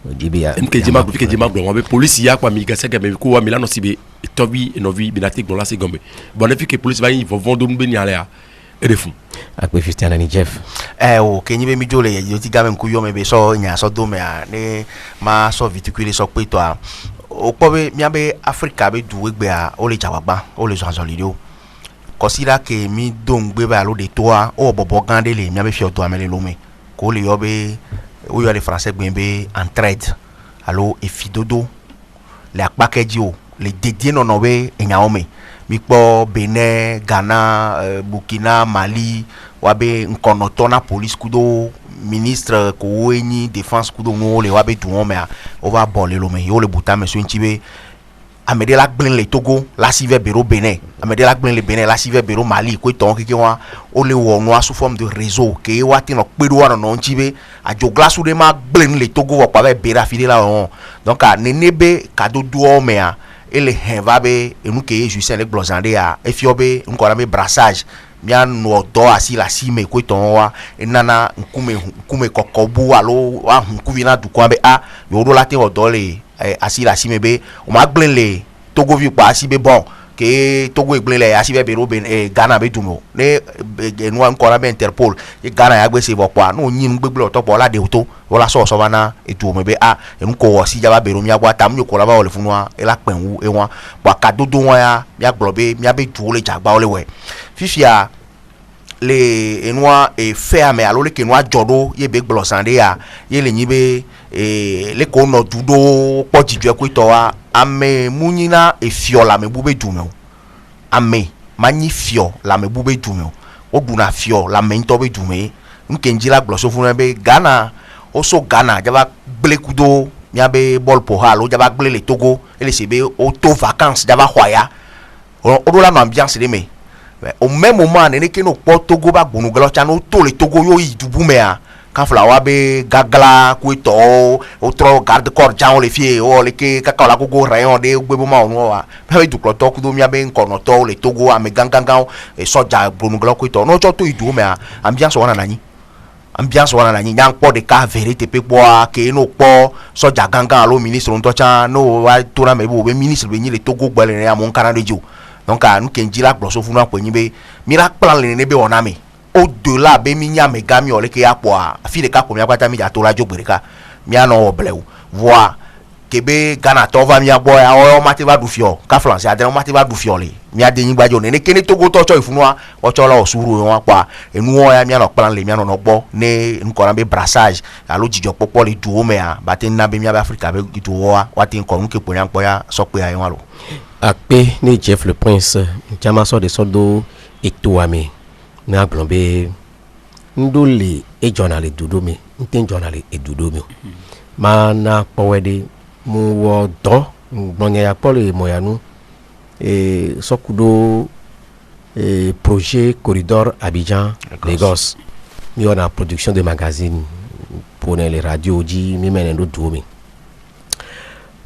dibia en que dima on be police ya kwa mi gasa me ko wa milano sibe tobi novi binatik bon là c'est gombe bon depuis que police va ils vont do mbeni ala et de fou akpe Justin anani Jeff o kenyi be mi jole yo ti gamen ku yo me be so nya so do me a ne ma so viticule so pe to a o po be mi abe Africa be du egbe a o le jawagba o le janjan lido considère que mi dongbe ba lo de toi o bobo gande le mi abe fi oto amele lo me ko le yo be o yo les français gbenbe en trade allo e fidodo le akpakeji o le dédié non obe enyaome mi po Benin Ghana Burkina Mali wabe nkonoto na police kudo ministre ko eni défense kudo no le wabe tuon me o va boler lo me yo le buta me so ntibe amede la gblin le Togo la sive bureau Benin amede la gblin le Benin la sive bureau Mali ko ton ki wa o le wo no sous forme de réseau ke wa tin no pedo wa no ntibe a jo glace de ma gblin le Togo wa pa be bera fide la on donc a nenebe kado duo me a ele hen va be enu ke Justin le glozande a e fi obe nko na me brassage bien no do asi la sime ko ton wa enana nkume kokobu alo wa nkuvina du kwa be a yo do la te o do le asi la sime be o ma gblin le Togo vi pa asi be bon ke Togo gblin le asi be ro ben Ghana be dumo ne no nko na be Interpol e Ghana ya gbe se bo pa no yin gbegble to po la de to wala so so bana e tu me be a nko si jaba be ro mi agwa tam yo ko la ba o le funwa e la penwu e won bo ka dodo won ya mi aglobe mi abe tu le jagba o le we fifia le enwa e fe ame alo le kenwa jodo ye be glosande ya ye le nyibe le ko no dudo po jidwe ko to wa ame munyina e fio la me bube dume ame manyi fio la me bube dume o duna fio la me nto be dume nkenji la gloso fun be Ghana o so Ghana jaba ble kudo nyabe bol po halo jaba ble le Togo ele sebe o to vacances jaba hwaya o do la no ambiance de me au même moment ne ke no po Togo ba gbonu gelo cha no to le Togo yo idubu me a kan flawa be gagla ku to o tro garde corps jan le fie o le ke kaka la gogo rayon de gbebo ma onu wa be du klo to ku do mi abe nkono to le Togo ame gangangan e soja gbonu gelo ku to no cho to idubu me a ambiance wana nani ambiance wana na nyang po de ka vérité pe boa ke no po soja gangan alo ministre on tocha no wa tora me bo be ministre be nyile Togo gbale ne amon kana de jo donc a nous kenjila gloso fu na po nyibe miracle plan le ne be wona me au delà be mi nya me gami ole ke ya po a fi de ka ko mi akwata mi ja tora jo bereka mi ano oblew voa kebe Ghana to va mi abo ya o mati va du fio ka France ya de mati va du fio le mi ade yin gbajo ne kene Togo to cho ifunwa o cho la osuru won pa enu o ya mi ano plan le mi ano no gbo ne nko na be brassage alo jijo popo le du o me a ba tin na be mi Africa be du o wa tin ko nke po yan po ya so pe ayen wa lo akpe ne Jeff le Prince chama so de sodo etoame na glombe ndole e journal edudomi nten journal edudomi mana powede mu wo do gbonye ya pole moyanu sokudo projet corridor Abidjan Lagos mi on a production de magazine pour les radios di mi menendo domi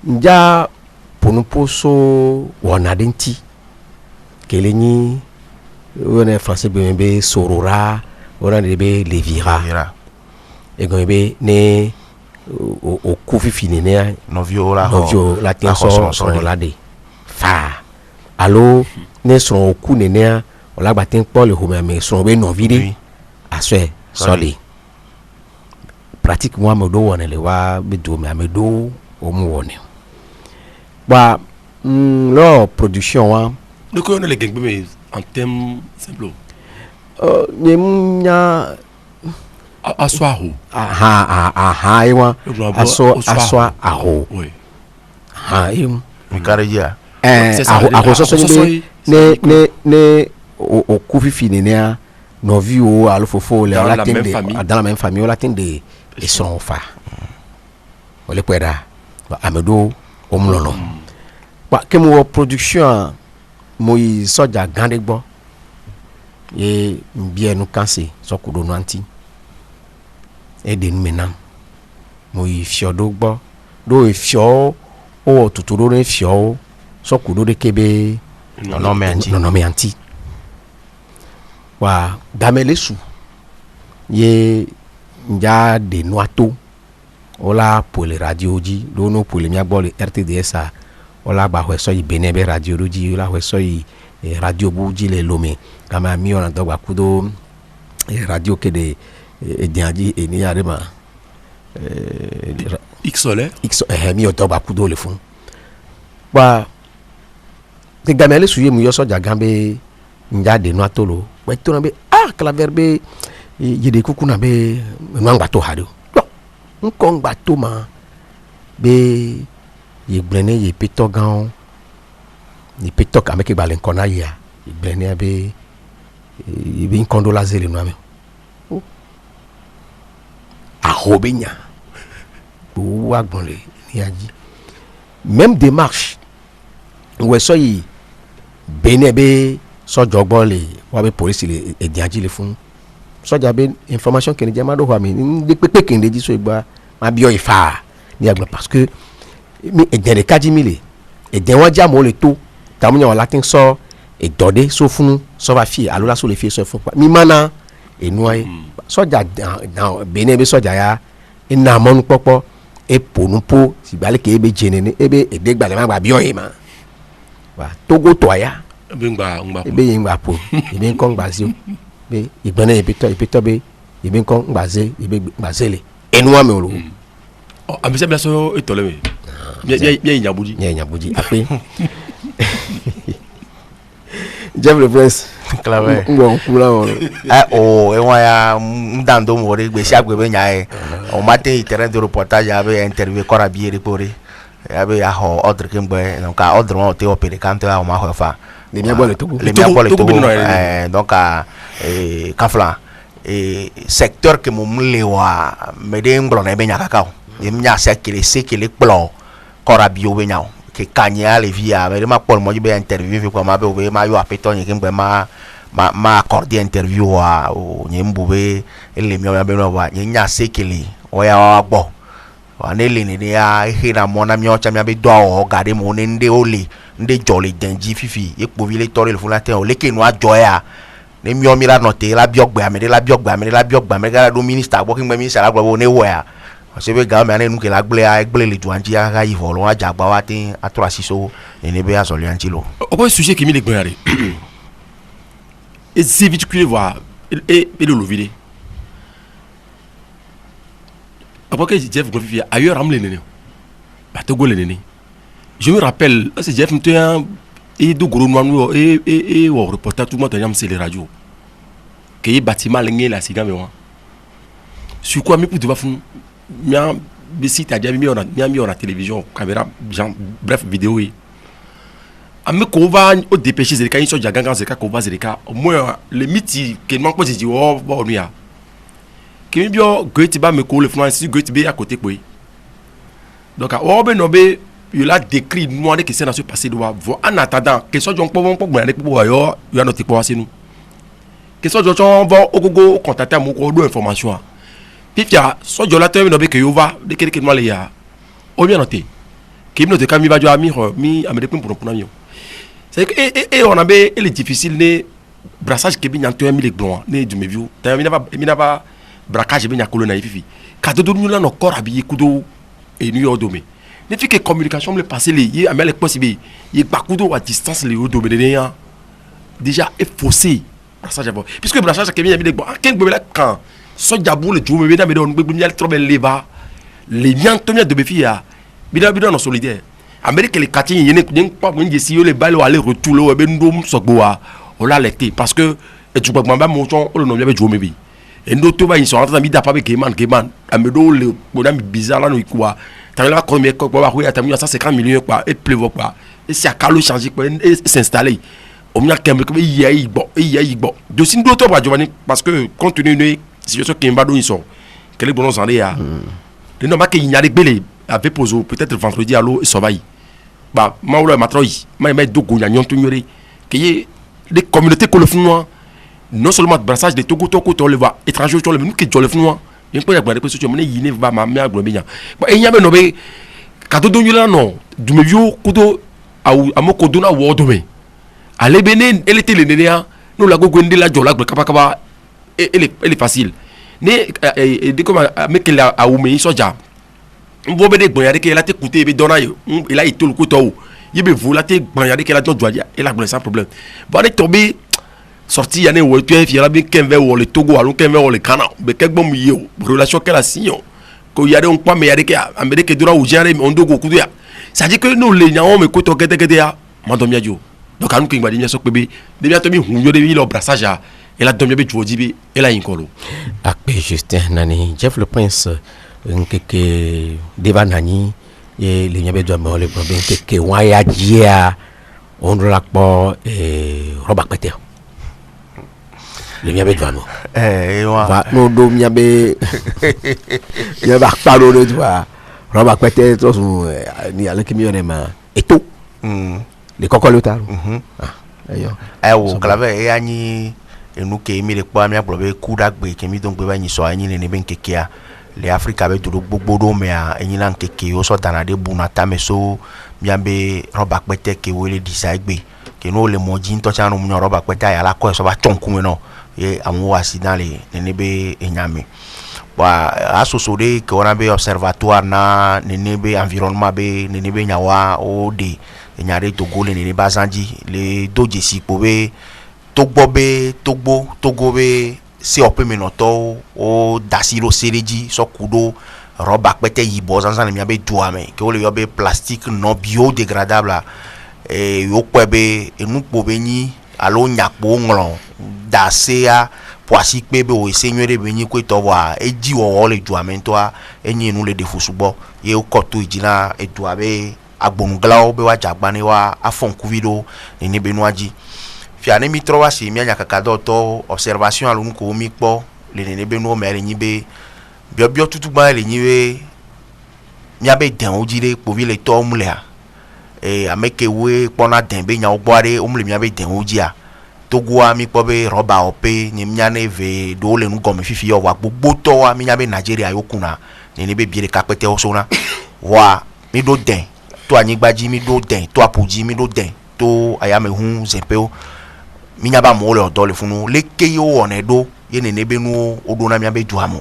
nja ponu poso wonadenti keleni on français be sorora on be levira e gombe ne au kofi finine novio la tenso son la de fa allo ne son ku nene o la batin Paul home me son be novide aswe soli pratique moi me do wona le wa be do me do o mu wona ba lo production wa de ko on le gengbe mais en terme simple nya aswaho iwa aswa aho oui im mikarejia aho so ne o kufi finene no vio alofofo le la tende dans la même famille la tende et son fa ole pera amedo omlolo ba kemo production moi soja gandegbo e bien nous cancer so kudo nanti e de menam moi fiodo gbo do fio o tuturo ne fio so kudo de kebe no me anti wa damelesu ye nja de noato ola pour les radio ji do no pour les miagbo le RTDS a ola ba hweso yi benebe radio ji ola hweso yi radio buji le lome kama mi ona dogba kudo radio kede ediaji eni arema x mi o dogba kudo le fun wa de damelesu ye mu yo soja gambe nja de noato lo we to na be kala verbe yede kuku na be nwangba to hado nkongba to ma be ye blene ye pito gan ni pito ka meke balen kona ya ye blene be be nkondo la zele no ame a hobenya bo wagbonle ni aji même démarche we so yi benebe soja gbole wa be police le ediaji le fun soja be information kene jama do wa mi de pepe kende ji so igba ma bio ifa ni agba parce que mi eden de kadimile eden wa jamo le to tamunya wala tin so e dode so funu so ba fi alola so le fi so fun mi mana enuai soja na benebe soja ya ina monu popo e ponu po si gbale ke be jenene ebe edegbale ma gba bio ma wa Togo to ya ebe yin gba po ebe nko gba si o be igbene epito be ebe nko gba ze ebe gba zele enu ame olo amese bla so etole me bien nyabuji ape Jeff le Prince clave bon kula on e wa ya ndando mo re gbe si agbebe nya e o matin terrain de reportage ave interview kora bi ere pore ave ya ho ordre kembe donc a ordre on te opere kanto a ma ho fa les miens Togo donc kafla secteur que mon lewa me de nglo na be nya kakao e nya sekele kplo kora bi o be nya que kanya le via me ma pol mo be interview ko ma be o be ma yo apeto nyi kembe ma accorder interview a o nyembu be ele mi o be no wa nya sekele o ya wa gbo wa ne le ni ya hira mo na mi o cha mi be do o gade mo ne nde ole nde jolly denji fifi epo vile tore le fun la ten o leke no ajo ya ne mio mira note la biogbe amede la biogbe amede do minister bo kin minister la gbo ne wo ya se be ga me ane nu ke la gble le duanji aga yi volo aja gba wa tin atura siso ne be azoli antilo o ko sujet qui mi le gbare et c'est vite que voir et le lovide après que Jeff Goffy ailleurs am le nene ba to go le nene je me rappelle c'est Jeff m'était et do gros noir et au reportage tout le monde a c'est les radios que y bâtiment l'engé la siga mais sur quoi mi pour te va fou mia bisi ta dia mi on a télévision caméra genre bref vidéo yi ame ko va au dépêcher c'est quand so jaganga c'est quand ko va c'est quand au moins le miti que manque pas dit oh bon nuya que mi bio great ba me ko le fond si great be à côté quoi donc o be no be il a décrit nous que c'est dans ce passé doit voir en attendant que soit donc pour avec pour yo il a noté pour c'est nous que soit donc on va au gogo contacter mon ko do information puis ya soit je la termine avec que yo va de quelque moi les ya on bien noté que mi noté quand mi va jo mi amede pour nous c'est que et on a be il est difficile ne brassage que bi nyanto mi le glon ne du me vieux ta mi na ba braquage bi nyakolo na ififi ka do nous là no corps habillé kudo et nous yo domé ne fait que communication me passer les y a mais les possible y pas kudo à distance les au domé déjà est faussé brassage puisque brassage que bien bon quel bébé là quand so jabou le jour me don bébé bien trop belle les nyanto de befi ya bida no solidaire Amérique les quartiers y ne pas mon si les balles aller retour le ben dom sokboa on l'a lecté parce que tu peux pas mon son le nom bien jouer et nous tout va ils sont en train de pas avec Keman amedo le bonhomme bizarre là no quoi t'as là combien quoi va oui t'as mis 150 millions quoi et pleuve quoi et si à calo changer quoi et s'installer on m'a quand même il y a bon de signe d'autre va Giovanni parce que compte tenu de situation qui mbado ils sont quel est bon en aller à le nom que il y a des belé avait posé peut-être vendredi à l'eau et sauvaille bah maoula matroy mais do gonya nyon tunyori que y des communautés que le font non seulement brassage de Togo on le voit étranger on le nous que le font il peut y avoir des questions mais il ne va ma mère globien bah il y a ben nobe cadeau do là non du me vieux kudo a moko dona wodome allez benen elle était le nénéa nous la gogo ndela jola kaba elle est facile ne de comme avec la a oumé soja on be de gboyade ke la te coûter be dona yo il a été le couteau il be volate gboyade ke la don doit et la sans problème bon est tombé sorti y a né ou tu es fier bien qu'un verre ou le Togo alors qu'un verre ou le Ghana mais quel bon yo relation qu'elle a signé ko y a des on pas mais y a des que Amérique dura ou genre on dogo kudu ya ça dit que nous les nyao me koto gede ya mandomia jo donc anu ke ngba so bébé de bien to mi hunyo de le brassage a et la domia be joji bi et la inkolo akpe Justin nani Jeff le Prince nkeke devanani et le nyabe do mo le problème keke waya dia on la po roba pété le nyabe do mo va no do nyabe ya ba palo de toi roba pété to ni ale kimi onema et tout le kokolota ayo ayo clave e anyi enu ke mi le pa mi agbo be kudagbe ke mi don gbe ba yin so anyi ne ben keke a les Africains avec tout bobo mais en a quelque chose dans la débunata mais so bien be roba kwete ke wele disagbe ke no le modin to chanu mu roba kwete ya la ko so ba tonku no e amu accident le nebe enyame ba asoso de ke ona be observatoire na nebe environnement be nebe nyawa o de enyare to gole ne bazanji le doje si pobe togbo be si on peut menoto o dasilo sereji so kudo roba kwete yibo zanzan mi abe douame ke o le yobe plastique non biodégradable e yo kwebe enu pobeni alo nyakpo nglo dasea poasi pebe o senyere beni ko to wa eji wo le douame to a enyi nu le defusubo ye o koto ijina e douabe agbonglao be wa jagbane wa afonkuvido ni benuaji fiane mi trova si mi anya kakado to observation alun ko mi po le ne be no mere nyi be bio tutu ba le nyi we mi abe den ojire po vi le to mlea ameke we pona den be nya ogbare o mle mi abe den ojia to gwa mi po be roba ope ni mi anya ve do le nu gomi fifi yo wa gbogbo to wa mi nya be Nigeria yokuna ni be bi le kapete o so na wa mi do den to anyigbaji mi do den to apuji mi do den to ayame hun zepeo minyaba mo le odo le funu le ke yo onedo ye ne nebe nu odo na miabe juamo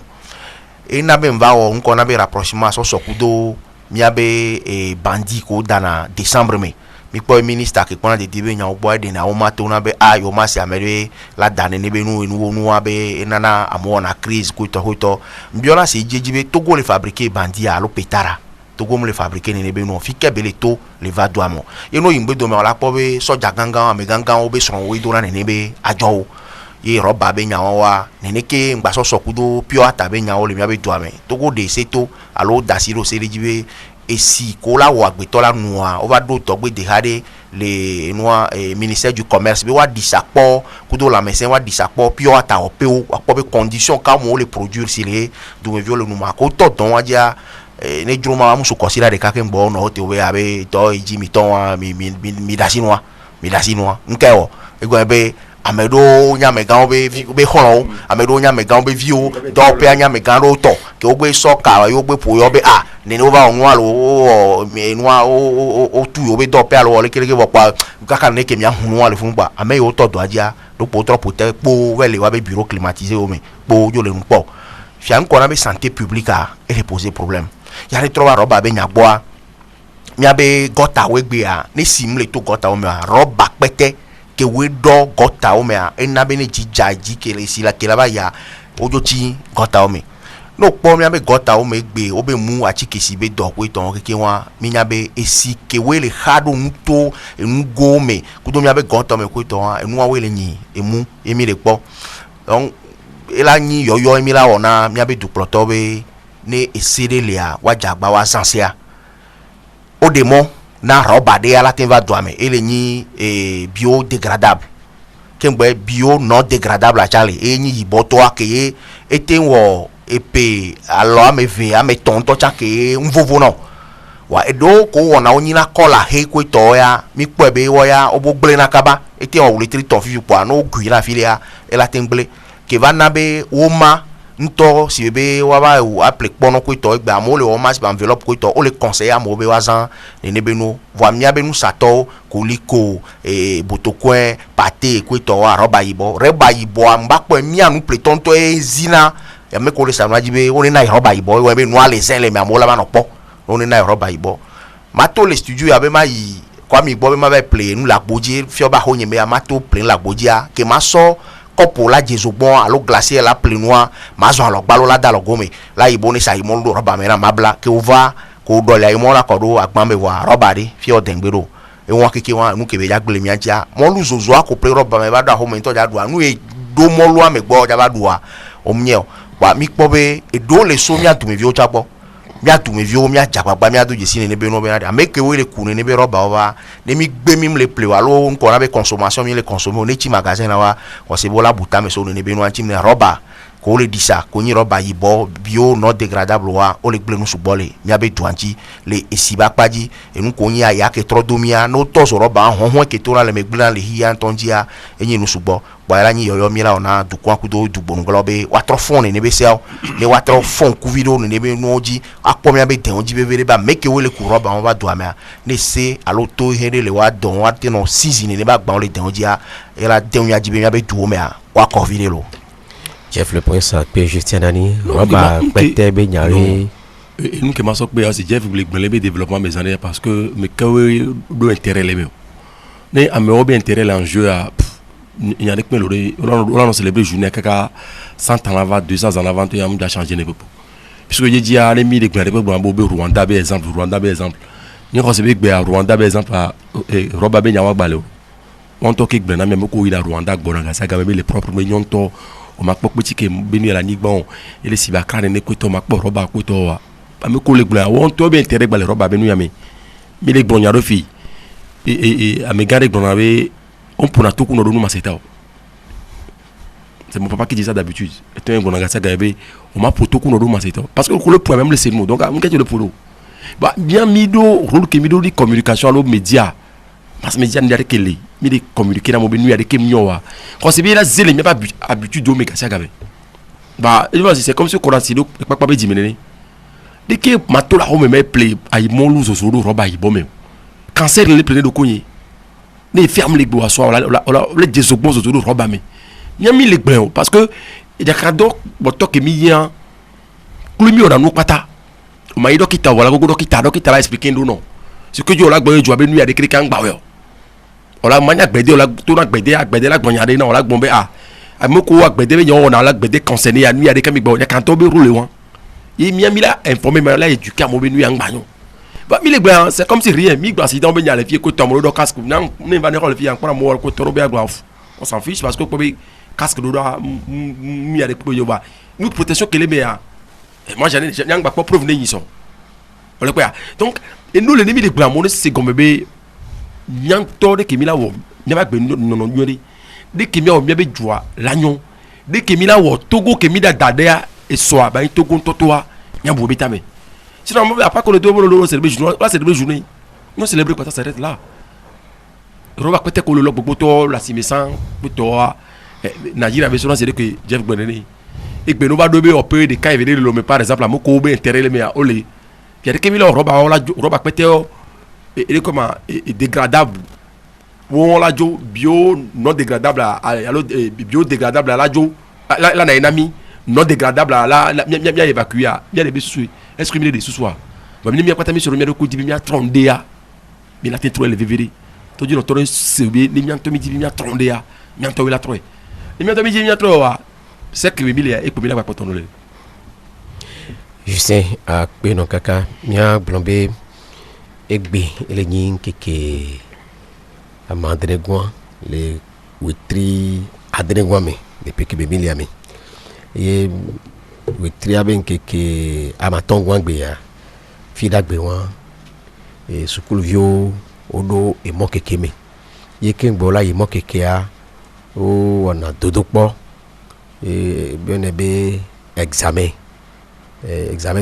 e na be mva o nko na be rapprochement so sokudo miabe bandi ko dana décembre mi po ministre ke kona de dibe nya obo de na o mato na be yo ma se amere la dane nebe nu abe enana amo na crise ko to mbiola se jejibe Togo le fabriquer bandi a lo petara Togo mo le fabriquer nebe nu fike bele to le va doamo ye no yimbe do me la po be soja gangan ame gangan o be son we do na nebe ajo ye roba be nya wa neneke ngba so sokudo pio ata be nya o le mi abe doame Togo de seto alo dasiro se lejibe esi ko la wa gbeto la noa o va do to gbe de hade le noa ministère du commerce be wa disapo kudo la mesen wa disapo pio ata o pe o apo be condition ka mo le produire si le do me viole no ma ko to don wa dia ne droma wa musu kosira de ka ke ngbo no te we abe to iji mi ton wa mi dasinwa nke o ego be amedo nya megan be holo amedo nya megan be view do pe nya megan ro to ke o gbe so ka yo gbe po yo be ni no va onwa lo o tu yo be do pe alo le kele ke bo pa kaka ne ke mi ahunu wa le fun pa ame yo to do aja do po trop te po wele wa be bureau climatisé o me po yo le npo fia nko na be santé publique e poser problème ya le trop roba be nya boa mi abe gota we gbe ni simle to gota o me roba pete ke we do gota o me ena be ni jijaji ke le sila ke la ba ya ojochi gota o me no po mi abe gota o me gbe o be mu achikisi be do we ton keke wa mi nya be esi ke we le hado nto enu go me kudo mi abe gota me ko ton enu wa we le yin emu emi le po donc ela yin yoyo emi la ona mi abe du ploto be ne esere le a wa jagba wa sansia o demo na roba de ala ten va doame ele ni biodégradable kembe bio non dégradable a chale e ni boto akeye eten wo epe alo ameve ame tonto chake mvovo no wa edo ko wona onyina kola he ko to ya mi po ebe wo ya obo gble na kaba eten wo le 3 ton fifi po no gui la filia ela temble ke va na be woma nto si bebe wa ba apple pono ko to gba mo le o mas ba enveloppe ko to o le conseiller mo be wazan ne be no vo mia be nu sato koliko botokwen pate ko to wa roba yibo reba yibo amba po mia nu pleton to zina ya me ko le sa be o ni na roba yibo we be no ale zen le me amola ba no po o ni na roba yibo mato le studio ya be ma yi kwa mi bo be ma be play nu la gboji fi oba ho yin me mato play la gboji a ke ma so kopo la jesu bon alo glacier la plenoa mazo alo gbalo la dalo gome la iboni sa imondo roba mera mabla ke ova ko do la imo la kodo agban be wa roba de fi o dengbero e won keke wan nu ke be ja gbele mi aja mo lu zozo ako play roba me ba do ho me to ja do anu e do mo lu ame gbo ja ba do a o mye wa mi po be e do le so mi atu me vi o chapo mi atu me vi o mi aja gbagba mi adu jesi ne be no be na me ke we le kunu ne be roba ova ne mi gbe mi le play wa lo nko na be consommation mi le consommer o ne chi magasin na wa o se bola buta me so ne be no anchi me roba ko le disa ko ni roba yibo bio non dégradable wa o le gble nu subole mi abe duanchi le esiba paji enu ko yin aya ke trodomia no to so roba hon ke to na le me gble na le hi antonjia enyi nu subo ba la ni yoyo mi la ona du kwa kudo du bonglobe wa trofone ne be sel ne wa trofon ku video ne be no ji akpo mi abe den oji be ba make we le ku roba on ba do amia ne se alo to here le wa don wa te no season ne ba gba le den oji a era den ya ji be mi abe du o me a wa ko video lo Chef le point ça peut Justin Nani roba pete be nyare et nous que ma so pe asi Jeff voulait gbenlebe développement mes années parce que me kawe do intérêt le me ne amero be intérêt l'enjeu a il y a des que on célébrer journée kaka 100 ans avant 200 ans avant il y a déjà changé ne peu puisque j'ai dit à les mi de gbenlebe bo Rwanda be exemple ni ko se be gbe Rwanda be exemple roba be nyawa gbale on to ke gbena même ko ila Rwanda gbona ça ga be les propres millions to o makpo petit ke benu la ni bon et les sibaka ne ko to makpo roba ko to wa me ko le gbla on to be intérêt gbale roba benu ya me le gbon ya rofi et a me gare gbona be on pour na tout qu'on nous maseta c'est mon papa qui dit ça d'habitude et un gbona ça ga be on m'a pour tout qu'on nous maseta parce que le point même le mot donc on qu'est le polo bah bien mido rôle que mido di communication aux médias parce que médias n'ont que les mais de communiquer dans mon benu avec Kemioa quand c'est bien là zélé mais pas habitude au méga ça gabe bah c'est comme si qu'on a sido pas dire mener dès que matola on me play ay mon lose sur roba y bon même cancer les plein de cogné ne ferme les bois soit les désobons autour de roba mais il y a mis les blancs parce que il y a cadeau boto que mien klumi on a nous pata ma ido kita wala go kita la expliquer non ce que Dieu la gbo jo abenu ya de kiri kan gba we on la mania gbede on la to na gbede la gbonya de na on la gbon be amoko wa gbede be yon on la gbede concerné ya nu ya de kan mi gbo ya kan to be roule wan et mi la informer ma la éduquer mo be nu ya ngba yon ba mi le gba c'est comme si rien mi gba si dans be nya le fie ko tomo do casque nan ne va ne ko le fie encore mo ko toro be agba on s'en fiche parce que ko be casque do mi ya de ko yo ba nous protection que les meilleurs moi j'en ai pas preuve ni sont on le quoi donc et nous l'ennemi de blanc mon c'est comme bébé nyang to de kemila wo nyaba gbe non nyori de kemia o miabe joa l'agnon de kemila wo togo kemida dadea et soa ba togo totoa nyambo betame sinon on va pas que le deux le célébrer journée là célébrer journée non célébrer quoi ça s'arrête là roba peut-être que le log boto la simesan boto Nigeria avait souvent c'est que Jeff Gbenene et que nous va dober au peu de cas venir le mais par exemple à moko be intérêt les mais à olé il y a des kemila roba peut-être et comment dégradable on la jo bio non dégradable alors biodégradable à la jo là na enami non dégradable à la mia évacuer mia les sous excriminer des sous-soir ba mia kwata mi sur mia ko dibi mia 30 ya mi la tête trop élevé véré to di no to sebe ni mia to mi dibi mia 30 ya mia to la trop ni mia to mi dibi mia 3 wa c'est que mi le e ko mi la pa ton le je sais à non kaka mia blombe egbe ele nyin keke amandregwa le witri adregwa me le peke be miliame e witri aben keke amatongwa gbe ya fida gbe wan e sukulu vio odo e mo keke me ye kengbo la ye mo keke a o ona dodopo e benebe examen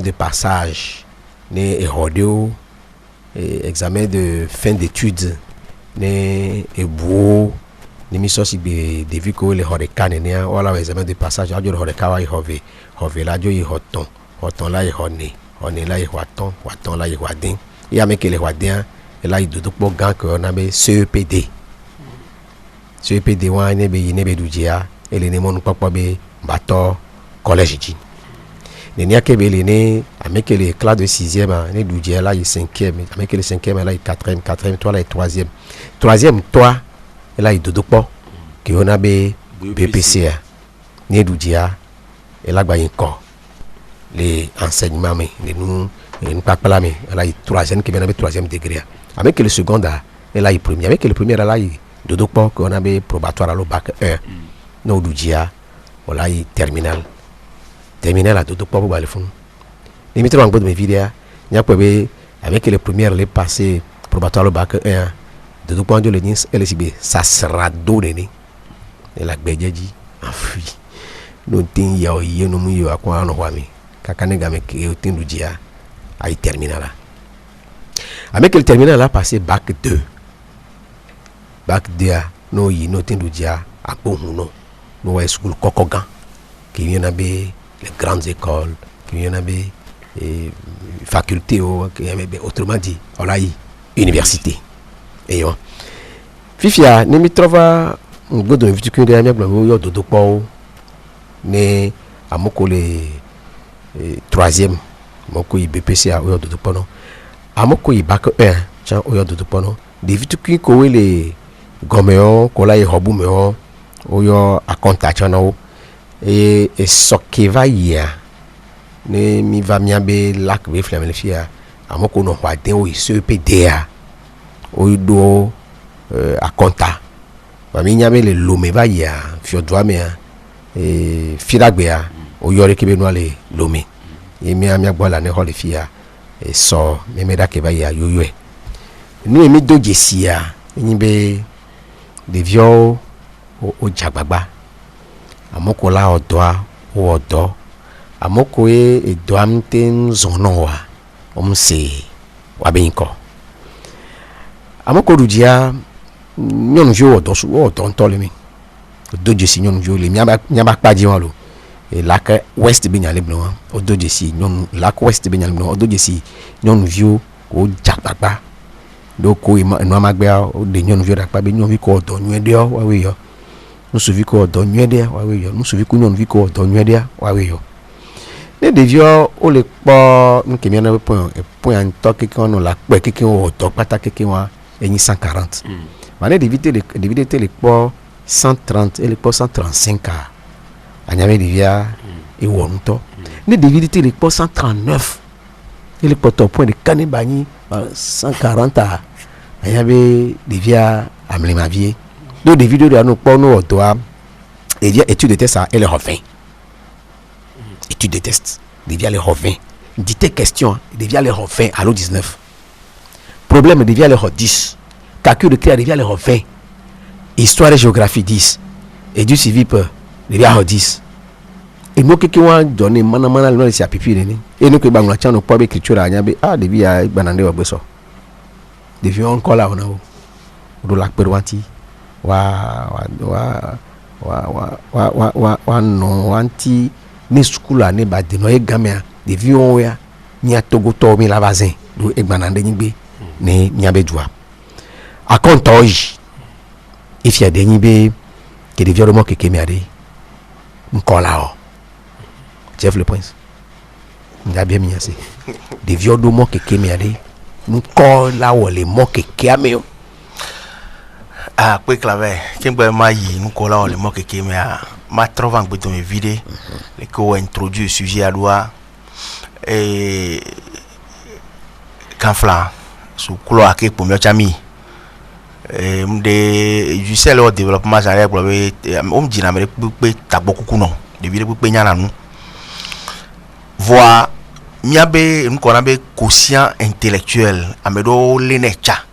de passage ne e rodeo examen de fin d'études ne ebuo ni misosi be devi ko le horekane ne wala examen de passage ajo horeka wa hove la jo yi hoton la yi hone la yi waton la yi wadin ya me ke le wadin e la yi dodo po gan ko na be CEPD wa ne be dujia ele ne monu papa be bato collège ji ne nia ke be le ne ameke le classe de 6e ne dujia la yi 5e ameke le 5e la yi 4e toi la yi 3e toi la yi dodo po ke ona be BPC ne dujia e la gba yin ko les enseignements mais nous pas là mais la yi 3e ke be na be 3e degré ameke le seconde e la yi premier avec le premier la yi dodo po ke ona be probatoire au bac 1 no dujia wala yi terminal à tout pour le fond. Les méthodes en de mes vidéos, il y a avec les premières les passées probatoire le bac 1 de tout point de vue le CB ça sera donné et la bédjaji enfui non tin ya yo no mu yo akwa no hwami kakane game ke o tin dujia ay terminal avec le terminal là passé bac 2 no yi no tin dujia akpohun no wa school kokogan qui vient be les grandes écoles, qui viennent à facultés, autrement dit, on a université. Et on. Fifia, ne me trouve un go de viticule de la mienne, de dopo, ne à moko le 3e, moko i BPC à oyo de dopo non, à moko i bac 1, tiens oyo de dopo non, des viticule ko le goméon, kola e hobu meon, oyo a contact non. Et ce qui va y a ne mi va miabe lac be flamelfia amoko no wadin o CEPDA o do a conta va mi nyame le lome va ya fiodwa me e fidagbea o yore ke be no le lome e mi amia gbola ne hole fia e so me meda ke va ya yoywe nu emi do jesia ni be de vio o jagbagba amoko la odo amoko e doamten zonoa omse wabenko amoko dujia nyon jo odo su odo ntolemi odo jesi nyon jo le nyaba kpaji won lo e lac west be nyale blo odo jesi nyon lac west be nyale blo odo jesi nyon vio o jagbagba donc no magbe de nyɔnuvi ɖe akpa be nyɔnuvi ko dɔ nyuie ɖe wawe yɔ nusuvi ko dɔ nyuie ɖe wawe yɔ nusuvi ko nyɔnuvi ko dɔ nyuie ɖe wawe yɔ ne ɖeviwo wo le kpɔ nuke mia na be point ŋutɔ keke no la kpɔe keke wo dɔ kpata keke wa enyi 140 ma ne ɖevi te le kpɔ 130 ele kpɔ 135 a anyame ɖevia ewɔ ŋutɔ ne ɖevi te le kpɔ 139 ele kpɔtɔ point de kane ba nyi 140 a anyabe ɖevia amlemavie do ɖevi ɖo ɖo no kpɔ no wɔdɔa ɖevia étude de test a ele xɔ 20 étude de test ɖevia le xɔ 20 dictée question ɖevia le xɔ 20 alo 19 problème ɖevia le xɔ 10 calcul de clair ɖevia le xɔ 20 histoire et géographie 10 éduc civique ɖevia xɔ 10 eno keke wa dzɔ ne mana le no le si apipi ne ni eno ke gbaŋlɔ tsã no kpɔ be écriture a nya be ɖevi ya gbana ɖe wɔgbe sɔ ɖevi wɔn ŋkɔ la wona wo ɖo la kpe ɖe wanti wa nɔ wanti ne sukulu ne ba denɔ ye gamea ɖevi wɔn ya mia togotɔwo mi la va zɛ ɖo egbana ɖe nyigbe ne mia be dua akɔntɔwo yi efia de nyi be ke ɖevi ɖo mɔ keke mia ɖe ŋkɔ la o Jeff Le Prince nga bien mi ase ɖevi ɖo mɔ keke mia ɖe ŋkɔ la wɔ le mɔ kekea me o. Kpe clave kemgbe ma yi nukola wɔ le mɔ keke mea ma trɔ va ŋgbe dome vi ɖe le ke wɔ introduire sujet aɖoa kanfla sukulu ake kpɔmiɔ tsami de jusɛ le wɔ développement zã ɖe gblɔ be wo dzina ame ɖe kpekpe tagbɔ kuku nɔ ɖevi ɖe kpekpe nyana nu voa miabe nukɔna be quotient intellectuel ame ɖewo le ne tsa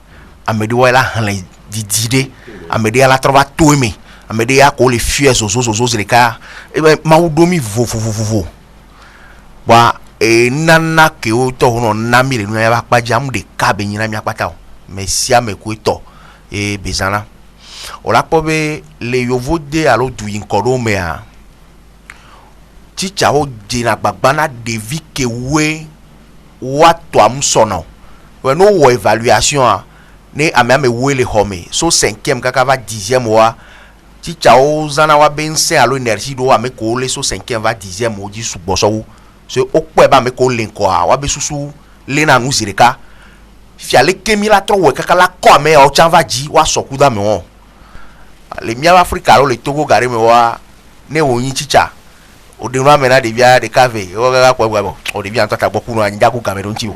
ame ɖewo la xlẽ didi ɖe ame ɖe la trɔ va to eme ame ɖe ya ko le fie zozo zi ɖeka ebe mawu ɖo mi vovovovo wa nana ke wo tɔ honɔ na mi le nu ya ba kpadzi amu ɖeka be nyina mia kpata o me sia me ko etɔ bezana o la kpɔ be le yovo de alo du yi ŋkɔ ɖo mea titsawo dzena gbagba na ɖevi ke woe woatɔ amu sɔnɔ wɔ no wɔ évaluation a ne ame woe le xɔ me so 5e kaka va 10e wa titsawo zana wa be ŋsẽ alo énergie ɖo ame ko le so 5e va 10e wo dzi sugbɔsɔwo so wokpɔe be ame ko le ŋkɔa wa be susu lena nu zi ɖeka fia le kemi la trɔ wɔ kaka la kɔ ame yawo tsã va dzi wa sɔ ku da me wɔn le miabe Afrika alo le Togo gare me wa ne wo nyi titsa o de nu ame na ɖevia ɖeka ve wo kaka kpɔ gbɔ o ɖevia ŋutɔ ta gbɔ ku nu anyi dzaku game ɖo ŋuti o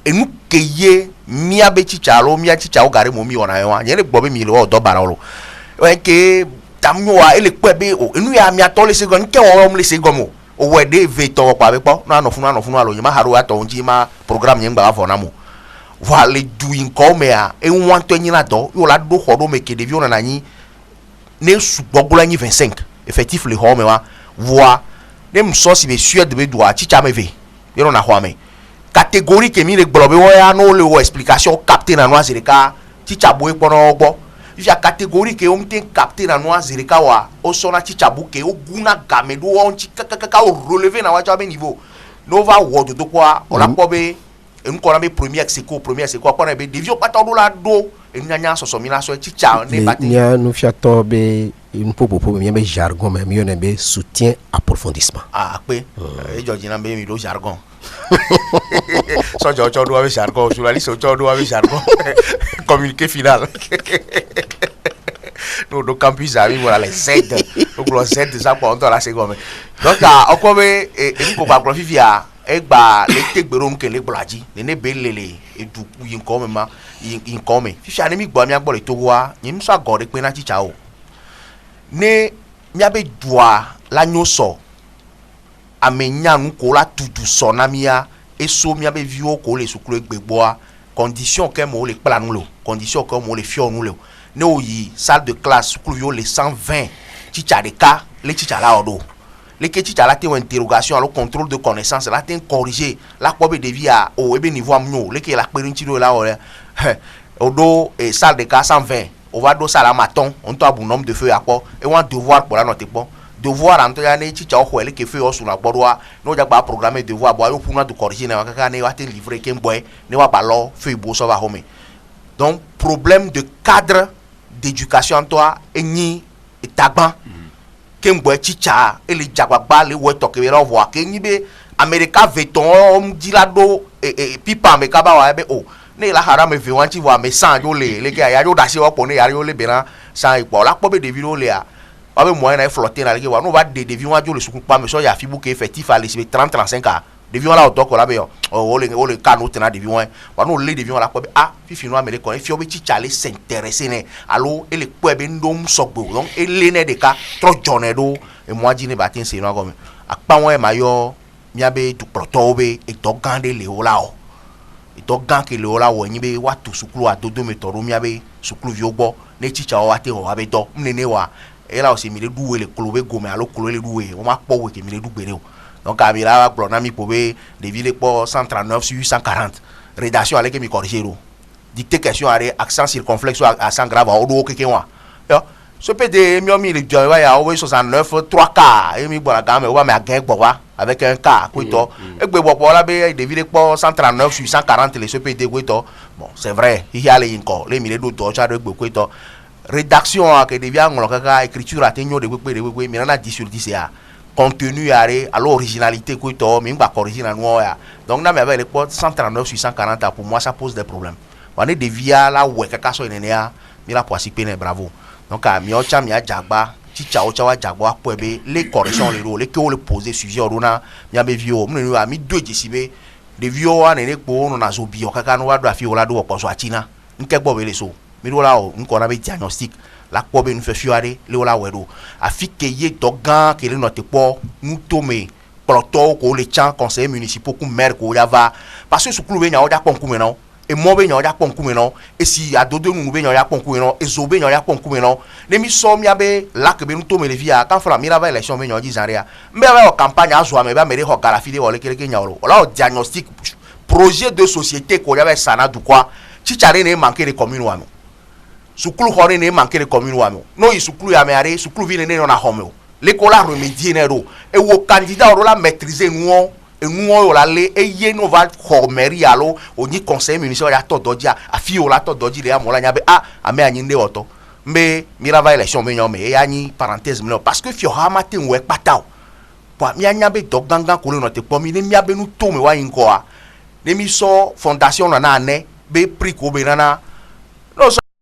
enu ke ye mia be titsa alo mia titsa wo gare mo mi wɔna ye wa nye le gbɔ be mi le wɔ dɔ bara lo o ke tam nyoa ele kpɔe be o enu ya mia tɔ le se gɔm nke wɔwɔ le se gɔm o wɔ de ve tɔ kpa be kpɔ na anɔ funu alo nye ma haro atɔ ŋuti ma programme nye ŋgba va fɔ na mo va le du yi ŋkɔ mea eŋuantɔ nyina dɔ yo la do xɔ ɖo me ke ɖeviwo nana nyi ne sugbɔ glo nyi 25 effectif le xɔ me wa voa ne musɔ si be Suède be dua titsa me ve yɔrɔ na xɔ me catégorie ke mi le gblɔ be wɔya no le wɔ explication capter na nua zi ɖeka titsa bo ekpɔnɔ gbɔ fia catégorie ke wo ŋute capter na nua zi ɖeka wa o sɔna titsa bo ke o guna game ɖo wɔn ŋuti kakaka o relever na wa tsa be niveau no va wɔ dodo kpɔa o la kpɔ be enu kɔna be premier seko akpɔna be ɖeviwo kpata ɖo la do enunyanya sɔsɔ mi la sɔ titsa ne ba te. Mia nufiatɔ be nuƒoƒoƒo mia be jargon me mi yɔnɛ be soutien approfondissement. Akpe edzɔ dzina be mi do jargon. Sɔjɔ tsɔ do abe jargon journaliste tsɔ do abe jargon communiqué final. No do campus ami mo la le Z o glo Z ça pour on la seconde donc ɔkɔ be enu ko gbagblɔ fifia egba le tegbero nu ke le gbladzi nene be lele edu yi ŋkɔ me ma yi ŋkɔ me fifia ne mi gbɔ mia gbɔ le Togoa nye nusu agɔ de kpe na titsa o ne mia be dua la nyo sɔ ame nyanu ko la tudu sɔ na mia eso mia be viwo ko le sukulu egbe gbɔa condition ke mo le kpla nu le o condition ke mo le fiɔ nu le o ne o yi salle de classe sukuluviwo le 120 titsa ɖeka le titsa la o do le ke titsa la te wɔ interrogation alo contrôle de connaissance la te corriger la kpɔ be ɖevia o ebe niveau amnyo le ke la kpe ɖe ŋuti do la wɔ o do salle ɖeka 120 o va do salle amatɔn o ŋutɔ abu nom de feu akpɔ e wɔn devoir kpɔ la nɔ te kpɔ devoir anto ya ne chicha o hwele ke fe o suna gbodwa no ja ba programmer devoir bo ayo puna du corriger na kaka ne wa te livrer ken boy ne wa balo fe bo so ba home. Donc problème de cadre d'éducation toi eni etagban ken boy chicha e le jagba le we to ke ro voir ke ni be America veton dilado pipa me kaba wa be o ne la haram me viwanti wa me san yo le ke ya yo da se o po ne ya yo le bena san ipo la po be de viro le a wa be moyen na flotter na le ke wa no ba de viwan jo le suku pa me so ya fi bouquet effectif à les 30 35 ans de viwan la o doko la be o le kanu tena de viwan wa no le de viwan la po be fifi no amere ko e fi o be chicha le s'intéresser ne allo e le po be ndom sogbo donc e le ne de ka tro jone do e mo aji ne ba tin se no go me apa won e mayo miabe du protobe e to gande le ola o e to gan ke le ola wo yin be wa to sukulu adodo me toro miabe sukulu vi ogbo ne chicha o wa te o wa be do mnene wa e la o se mi le duwe le klobe gome alo klo le duwe o ma po we ke mi le dugbere o donc a mi la wa gbo na mi po be de ville po 139 sur 840 rédaction avec mi corriger o dicter question avec accent circonflexe ou accent grave o do ke wa yo ce PD mi le jowa ya o 69 3 quarts et mi bola gamme o wa me again gbo wa avec un cas kwito egbe bopo la be de ville po 139 sur 140 le CPD kwito bon c'est vrai il y a les encore les mille d'autres cha de egbe kwito rédaction que devient ngolo kaka écriture atenyo de kwekwe mi na 10 sur 10 ya contenu yare alors originalité kwito mi ngba corriger na no ya donc na me avec les po 139 sur 140 pour moi ça pose des problèmes on est devia la we kaka so nene ya mi la po asipe bravo donc a mi o cha mi ajagba chicha o cha wa jagba po ebe les corrections les rôles que on le poser sujet oruna mi abe vio mi a mi do jisibe de vio a nene po no na zo bio kaka no wa do afi ola do po so achina nke gbo be le so mi ro la o nko na be diagnostic la po be nu fe fiare le ola wedo afi ke ye dogan ke le no te po nu to me proto ko le chan conseil municipal ku maire ko ya va parce que sukulu be nya o ja pon ku me no e mo be nya o ja pon ku me no e si adodo nu be nya o ja pon ku me no e zo be nya o ja pon ku me no ne mi so mi abe la ke be nu to me le via kan fera mi la va election be nya o ji zaria mbe ba o campagne azo me ba me re ho garafide o le ke nya o la o diagnostic projet de société ko ya ba sana du quoi chichare ne manquer de commune wa no sukulu hore ne manquer de commune wa no yi sukulu ya me are sukulu vi ne no na home o l'école a remédié nero et wo candidat o la maîtriser nuo e nuo o la le e ye no va homeria alo o ni conseil municipal ya to dojia afi o la to doji le amola nya be ame anyi nde oto mbe mira va election me nyome e anyi parenthèse me parce que fi o ha matin we patao po mi anya be doganga ko le no te po mi ne mi abe nu to me wa inko a ne mi so fondation na ne be prix ko be nana